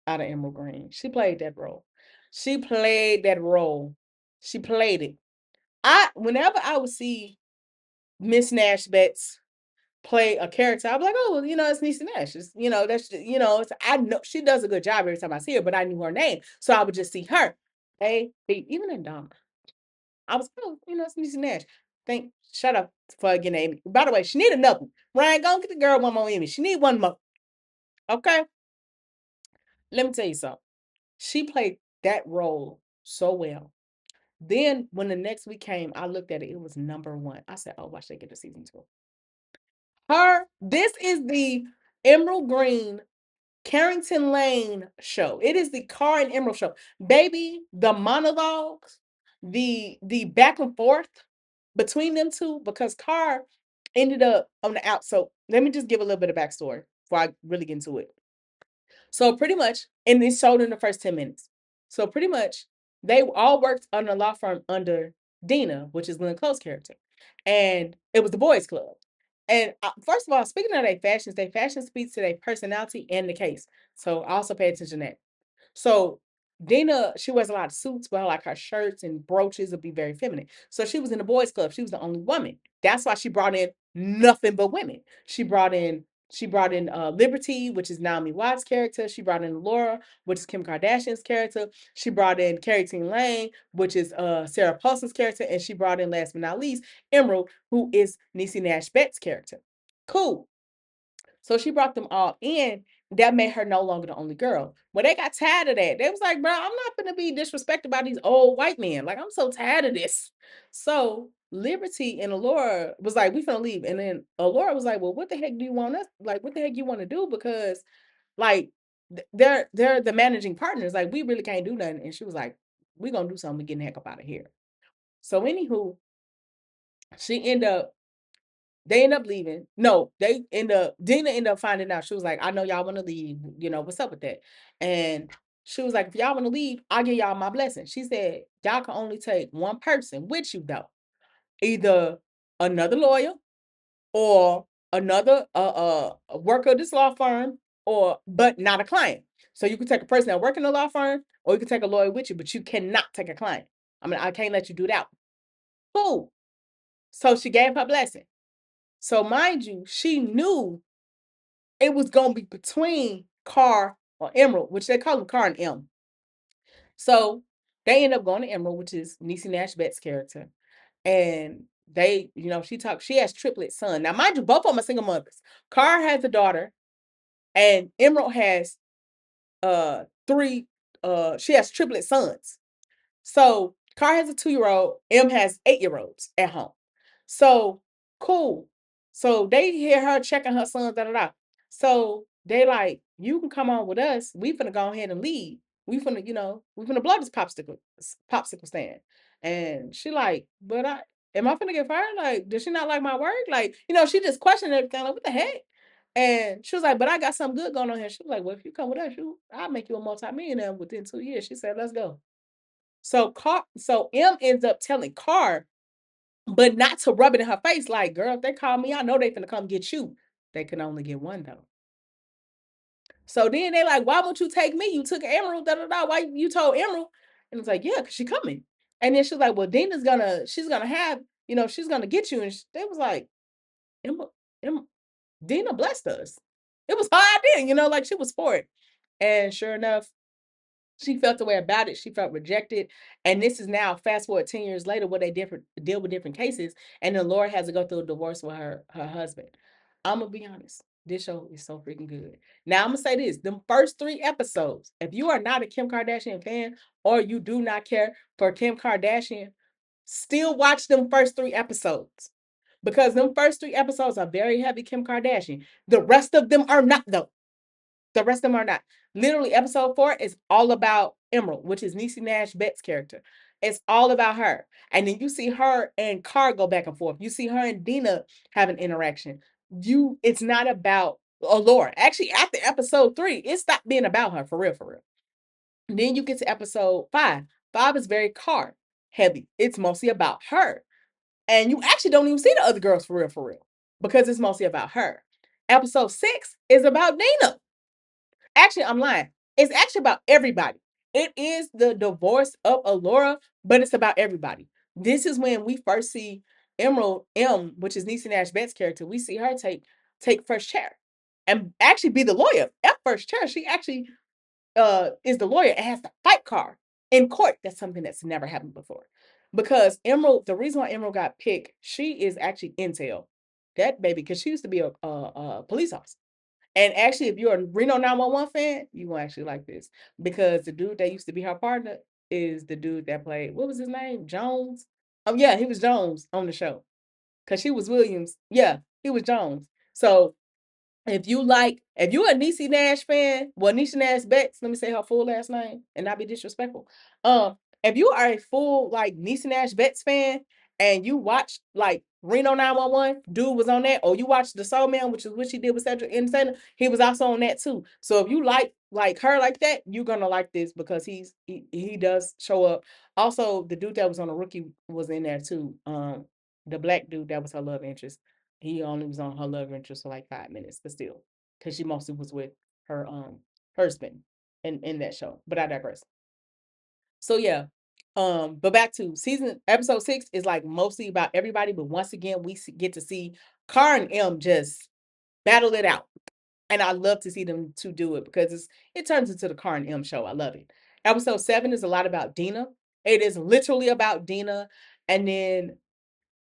out of Emerald Green. She played that role. She played that role. She played it. Whenever I would see Miss Nash Betts play a character, I'd be like, oh, it's Niecy Nash. I know she does a good job every time I see her, but I knew her name. So I would just see her. Even in Donna. I was, oh, it's Niecy Nash. Shut up for getting Amy. By the way, she need another one. Ryan, go get the girl one more Emmy. She need one more. Okay? Let me tell you something. She played that role so well. Then when the next week came, I looked at it. It was #1. I said, "Oh, watch they get to season 2." This is the Emerald Green Carrington Lane show. It is the Carr and Emerald show. Baby, the monologues, the back and forth between them two, because Carr ended up on the out. So let me just give a little bit of backstory before I really get into it. So pretty much, and it's showed in the first 10 minutes. So pretty much, they all worked on a law firm under Dina, which is Glenn Close character. And it was the boys club. And first of all, speaking of their fashion speaks to their personality and the case. So I also pay attention to that. So Dina, she wears a lot of suits, but like her shirts and brooches would be very feminine. So she was in the boys' club. She was the only woman. That's why she brought in nothing but women. She brought in Liberty, which is Naomi Watts' character. She brought in Laura, which is Kim Kardashian's character. She brought in Carrie Teen Lane, which is Sarah Paulson's character, and she brought in last but not least Emerald, who is Niecy Nash Betts' character. Cool. So she brought them all in. That made her no longer the only girl. When they got tired of that, they was like, bro, I'm not gonna be disrespected by these old white men. Like, I'm so tired of this. So Liberty and Alora was like, we finna leave. And then Alora was like, well, what the heck do you want us? Like, what the heck you want to do? Because like they're the managing partners. Like, we really can't do nothing. And she was like, we gonna do something, we getting the heck up out of here. So anywho, she ended up they end up leaving. No, Dina ended up finding out. She was like, I know y'all want to leave. What's up with that? And she was like, if y'all want to leave, I'll give y'all my blessing. She said, y'all can only take one person with you, though. Either another lawyer or another a worker of this law firm, but not a client. So you can take a person that work in a law firm, or you can take a lawyer with you, but you cannot take a client. I mean, I can't let you do that. Cool. So she gave her blessing. So mind you, she knew it was gonna be between Car or Emerald, which they call him Car and M. So they end up going to Emerald, which is Niecy Nash Betts' character. And she has triplet son. Now, mind you, both of them are single mothers. Car has a daughter, and Emerald has three, she has triplet sons. So Car has a 2-year-old, M has 8-year-olds at home. So cool. So they hear her checking her sons, da da da. So they like, you can come on with us. We finna go ahead and leave. We finna blow this popsicle stand. And she like, but am I finna get fired? Like, does she not like my work? Like, she just questioned everything. Like, what the heck? And she was like, but I got something good going on here. She was like, well, if you come with us, I'll make you a multimillionaire within 2 years. She said, let's go. So M ends up telling Car, but not to rub it in her face, like, girl, if they call me, I know they finna come get you. They can only get one though. So then they like, why won't you take me? You took Emerald, da da da. Why you told Emerald? And it's like, yeah, because she coming. And then she's like, well, she's gonna have, she's gonna get you. And they was like, Emma, Emma, Dina blessed us. It was her idea, like she was for it. And sure enough, she felt the way about it. She felt rejected. And this is now fast forward 10 years later where they deal with different cases. And then Laura has to go through a divorce with her husband. I'm gonna be honest. This show is so freaking good. Now I'm gonna say this: the first 3 episodes. If you are not a Kim Kardashian fan or you do not care for Kim Kardashian, still watch them first 3 episodes. Because them first 3 episodes are very heavy Kim Kardashian. The rest of them are not though. The rest of them are not. Literally, episode 4 is all about Emerald, which is Niecy Nash Betts' character. It's all about her. And then you see her and Car go back and forth. You see her and Dina have an interaction. It's not about Laura. Actually, after episode 3, it stopped being about her for real, for real. And then you get to episode 5. 5 is very Car heavy. It's mostly about her. And you actually don't even see the other girls for real, because it's mostly about her. Episode 6 is about Dina. Actually, I'm lying. It's actually about everybody. It is the divorce of Alora, but it's about everybody. This is when we first see Emerald M, which is Niecy Nash Betts' character. We see her take first chair and actually be the lawyer at first chair. She actually is the lawyer and has the fight card in court. That's something that's never happened before. Because Emerald, the reason why Emerald got picked, she is actually intel. That baby, because she used to be a police officer. And actually, if you're a Reno 911 fan, you will actually like this, because the dude that used to be her partner is the dude that played, what was his name? Jones? Oh, yeah, he was Jones on the show, because she was Williams. Yeah, he was Jones. So if you're a Niecy Nash fan, well, Niecy Nash Betts, let me say her full last name and not be disrespectful. If you are a full like Niecy Nash Betts fan and you watch like Reno 911, dude was on that, or you watch The Soul Man, which is what she did with Cedric Entertainer, he was also on that too. So if you like her like that, you're gonna like this, because he does show up. Also, the dude that was on the Rookie was in there too. The black dude that was her love interest. He only was on her love interest for like 5 minutes, but still, because she mostly was with her husband in that show. But I digress. So yeah. But back to episode 6 is like mostly about everybody, but once again, get to see Car and M just battle it out. And I love to see them to do it because it turns into the Car and M show. I love it. Episode 7 is a lot about Dina. It is literally about Dina, and then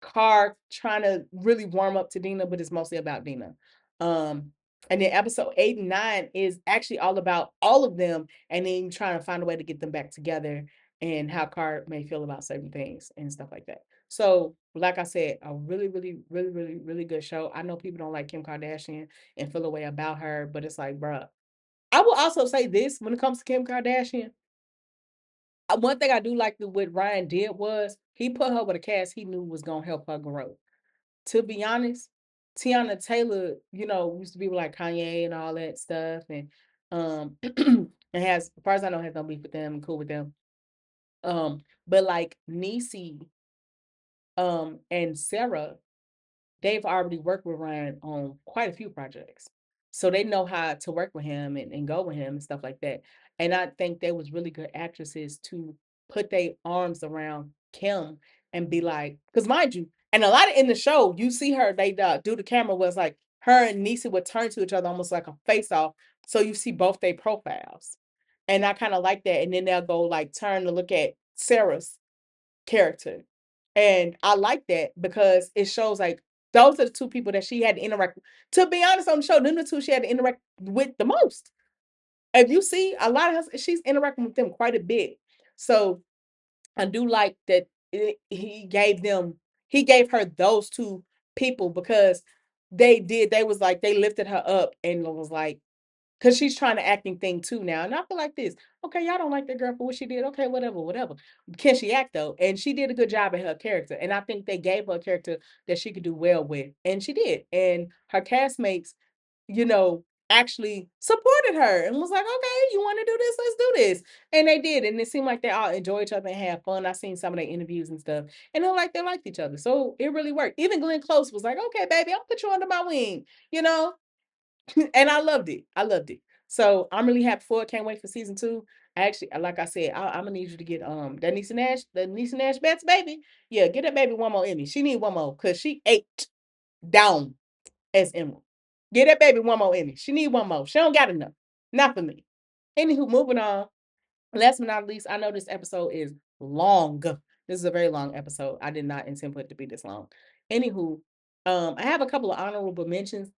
Car trying to really warm up to Dina, but it's mostly about Dina. Um, and then episode 8 and 9 is actually all about all of them, and then trying to find a way to get them back together and how Car may feel about certain things and stuff like that. So, like I said, a really, really, really, really, really good show. I know people don't like Kim Kardashian and feel a way about her, but it's like, bruh. I will also say this when it comes to Kim Kardashian. One thing I do like what Ryan did was he put her with a cast he knew was gonna help her grow. To be honest, Tiana Taylor, used to be with like Kanye and all that stuff, and and as far as I know, has no beef with them, cool with them. But like Niecy, and Sarah, they've already worked with Ryan on quite a few projects. So they know how to work with him and go with him and stuff like that. And I think they was really good actresses to put their arms around Kim and be like, because mind you, and a lot of in the show, you see her, they do the camera was like her and Nisa would turn to each other almost like a face off. So you see both their profiles. And I kind of like that. And then they'll go like turn to look at Sarah's character. And I like that because it shows like those are the two people that she had to interact with. To be honest, on the show, them the two she had to interact with the most. If you see a lot of her, she's interacting with them quite a bit. So I do like that he gave her those two people because they was like they lifted her up and was like, because she's trying to acting thing too now. And I feel like this. Okay, y'all don't like the girl for what she did. Okay, whatever, whatever. Can she act though? And she did a good job at her character. And I think they gave her a character that she could do well with. And she did. And her castmates, you know, actually supported her and was like, okay, you want to do this? Let's do this. And they did. And it seemed like they all enjoy each other and have fun. I seen some of their interviews and stuff. And they liked each other. So it really worked. Even Glenn Close was like, okay, baby, I'll put you under my wing, you know? And I loved it. I loved it. So I'm really happy for it. Can't wait for season 2. Actually, like I said, I'm gonna need you to get that Nisa Nash Betts baby. Yeah, get that baby one more Emmy. She need one more because she ate down as Emerald. Get that baby one more Emmy. She need one more. She don't got enough. Not for me. Anywho, moving on. Last but not least, I know this episode is long. This is a very long episode. I did not intend for it to be this long. Anywho, I have a couple of honorable mentions.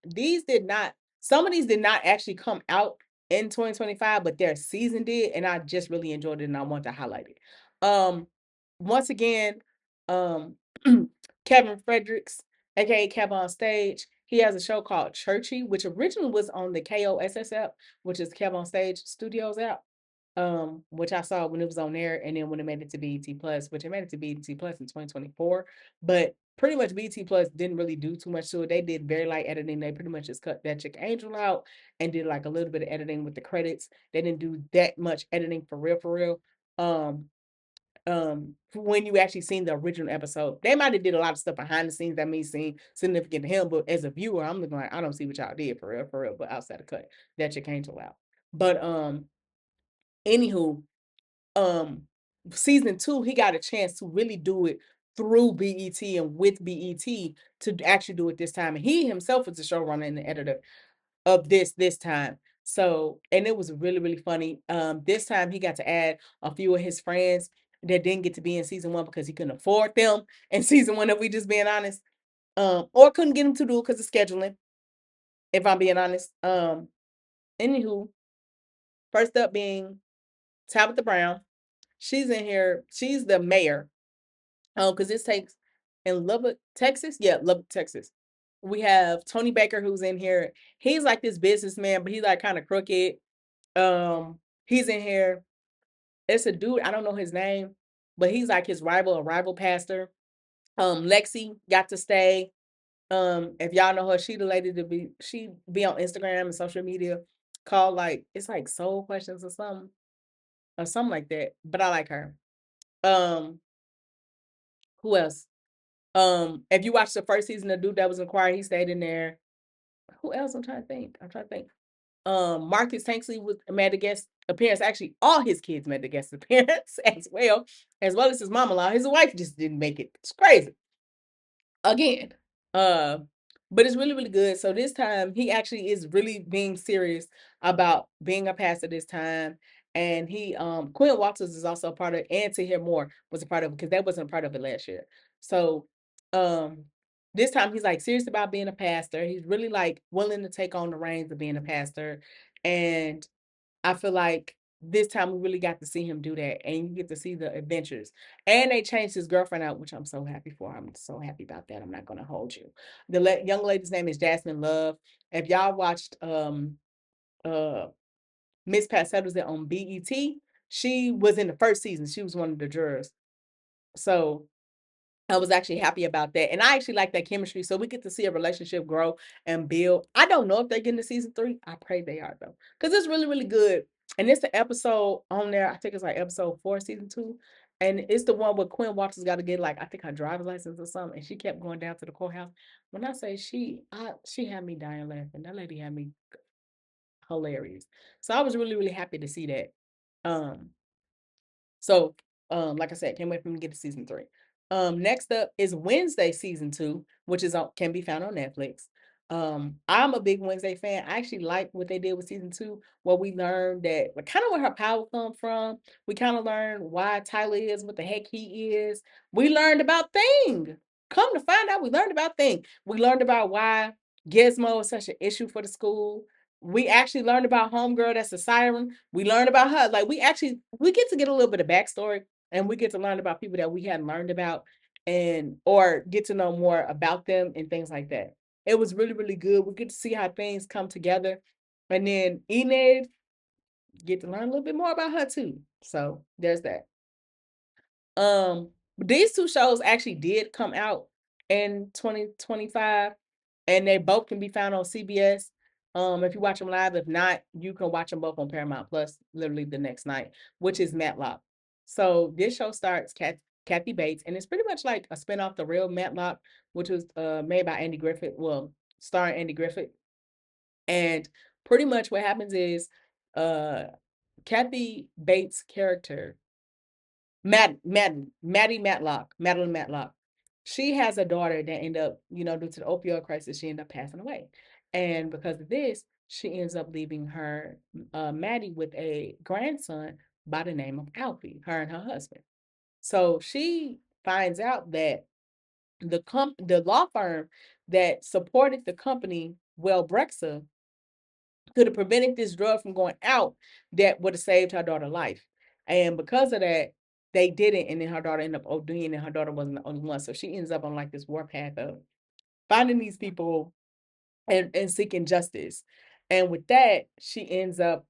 Some of these did not actually come out in 2025, but their season did, and I just really enjoyed it and I want to highlight it. Once again, um, Kevin Fredericks, aka Kevin on Stage, he has a show called Churchy, which originally was on the KOSS app, which is Kevin on Stage Studios app, which I saw when it was on there, and then when it made it to BET Plus, which it made it to BET Plus in 2024. But pretty much BET Plus didn't really do too much to it. They did very light editing. They pretty much just cut that chick Angel out and did like a little bit of editing with the credits. They didn't do that much editing for real, for real. When you actually seen the original episode, they might have did a lot of stuff behind the scenes that may seem significant to him, but as a viewer, I'm looking like I don't see what y'all did for real, but outside the cut, that chick Angel out. But anywho, um season 2 he got a chance to really do it through BET and with BET to actually do it this time, and he himself was the showrunner and the editor of this time. So, and it was really really funny. This time he got to add a few of his friends that didn't get to be in season 1 because he couldn't afford them in season 1, if we just being honest, or couldn't get him to do it because of scheduling, if I'm being honest. Anywho, first up being Tabitha Brown. She's in here. She's the mayor. Because this takes in Lubbock, Texas. Yeah, Lubbock, Texas. We have Tony Baker who's in here. He's like this businessman, but he's like kind of crooked. He's in here. It's a dude, I don't know his name, but he's like his rival, a rival pastor. Lexi got to stay. If y'all know her, she be on Instagram and social media called like it's like soul questions or something like that. But I like her. Um, who else? If you watched the first season, the dude that was in choir, he stayed in there. Who else? I'm trying to think. Marcus Tanksley was made a guest appearance. Actually, all his kids made a guest appearance as well as his mama-in-law. His wife just didn't make it. It's crazy. Again. Uh, but it's really, really good. So this time he actually is really being serious about being a pastor this time. And Quinn Walters is also a part of it, and To Hear More was a part of it because that wasn't a part of it last year. So um this time he's like serious about being a pastor. He's really like willing to take on the reins of being a pastor. And I feel like this time we really got to see him do that, and you get to see the adventures. And they changed his girlfriend out, which I'm so happy for. I'm so happy about that. I'm not gonna hold you. The young lady's name is Jasmine Love. If y'all watched uh Miss Pat Settles It on BET, she was in the first season. She was one of the jurors. So I was actually happy about that. And I actually like that chemistry. So we get to see a relationship grow and build. I don't know if they're getting to season 3. I pray they are though. Because it's really, really good. And it's the episode on there. I think it's like episode 4, season 2. And it's the one where Quinn Walters got to get like, I think her driver's license or something. And she kept going down to the courthouse. When I say she had me dying laughing. That lady had me hilarious. So I was really, really happy to see that. Um, so, like I said, can't wait for me to get to season 3. Next up is Wednesday season 2, which is can be found on Netflix. I'm a big Wednesday fan. I actually like what they did with season 2, where we learned that like, kind of where her power come from. We kind of learned why Tyler is what the heck he is. We learned about Thing. Come to find out, we learned about Thing. We learned about why Gizmo is such an issue for the school. We actually learned about Homegirl that's a siren. We learned about her. Like we get to get a little bit of backstory, and we get to learn about people that we hadn't learned about, and or get to know more about them and things like that. It was really, really good. We get to see how things come together. And then Enid, get to learn a little bit more about her too. So there's that. These two shows actually did come out in 2025, and they both can be found on CBS. If you watch them live, if not, you can watch them both on Paramount Plus literally the next night, which is Matlock. So this show starts Kathy Bates, and it's pretty much like a spinoff the real Matlock, which was made by Andy Griffith, well, starring Andy Griffith. And pretty much what happens is uh Kathy Bates' character Madeline Matlock. She has a daughter that ended up, due to the opioid crisis, she ended up passing away. And because of this, she ends up leaving her, Maddie, with a grandson by the name of Alfie, her and her husband. So she finds out that the law firm that supported the company, Wellbrexa, could have prevented this drug from going out that would have saved her daughter's life. And because of that, they didn't. And then her daughter ended up ODing, and her daughter wasn't the only one. So she ends up on like this warpath of finding these people and seeking justice. And with that, she ends up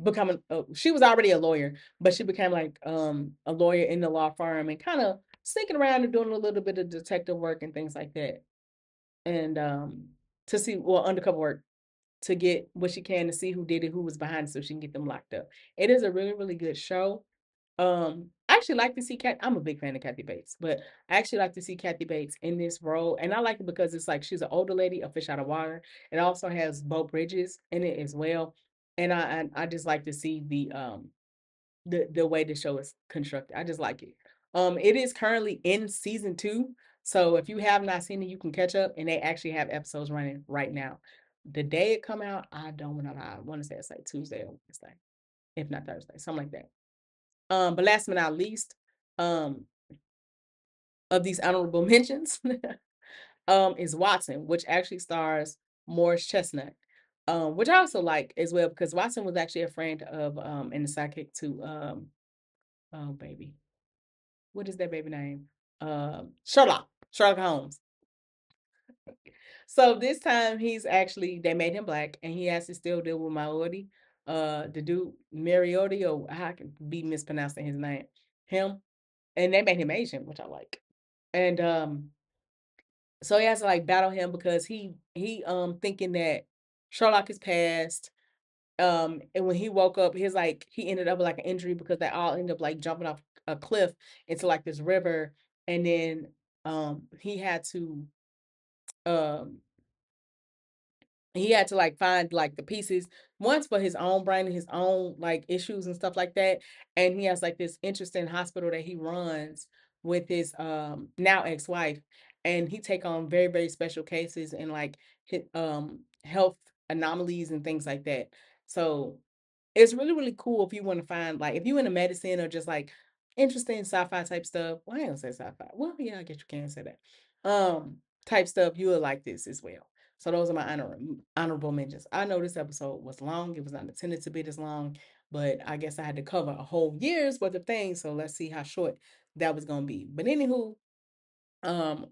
becoming she was already a lawyer, but she became like a lawyer in the law firm and kind of sneaking around and doing a little bit of detective work and things like that. And to see undercover work to get what she can to see who did it, who was behind it, so she can get them locked up. It is a really, really good show. I actually like to see I'm a big fan of Kathy Bates, but I actually like to see Kathy Bates in this role. And I like it because it's like she's an older lady, a fish out of water. It also has Bo Bridges in it as well. And I just like to see the way the show is constructed. I just like it. It is currently in season 2. So if you have not seen it, you can catch up, and they actually have episodes running right now. The day it come out, I don't know. I want to say it's like Tuesday or Wednesday, if not Thursday, something like that. But last but not least, um, of these honorable mentions, is Watson, which actually stars Morris Chestnut, which I also like as well because Watson was actually a friend of and the sidekick to oh baby, what is that baby name? Sherlock Holmes. So this time they made him black, and he has to still deal with minority. The dude Mariotti, or I can be mispronouncing his name, him, and they made him Asian, which I like. And so he has to like battle him because he thinking that Sherlock is passed. And when he woke up, he ended up with like an injury because they all ended up like jumping off a cliff into like this river, and then he had to um he had to like find like the pieces once for his own brain and his own like issues and stuff like that. And he has like this interesting hospital that he runs with his now ex-wife, and he take on very, very special cases and like hit health anomalies and things like that. So it's really, really cool if you want to find like if you into medicine or just like interesting sci-fi type stuff. Well, I ain't gonna say sci-fi. Well, yeah, I guess you can say that. Type stuff, you will like this as well. So those are my honorable mentions. I know this episode was long. It was not intended to be this long, but I guess I had to cover a whole year's worth of things. So let's see how short that was gonna be. But anywho, um,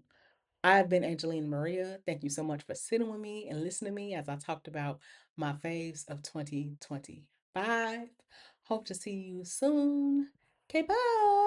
I've been Angelina Maria. Thank you so much for sitting with me and listening to me as I talked about my faves of 2025. Hope to see you soon. Okay, bye.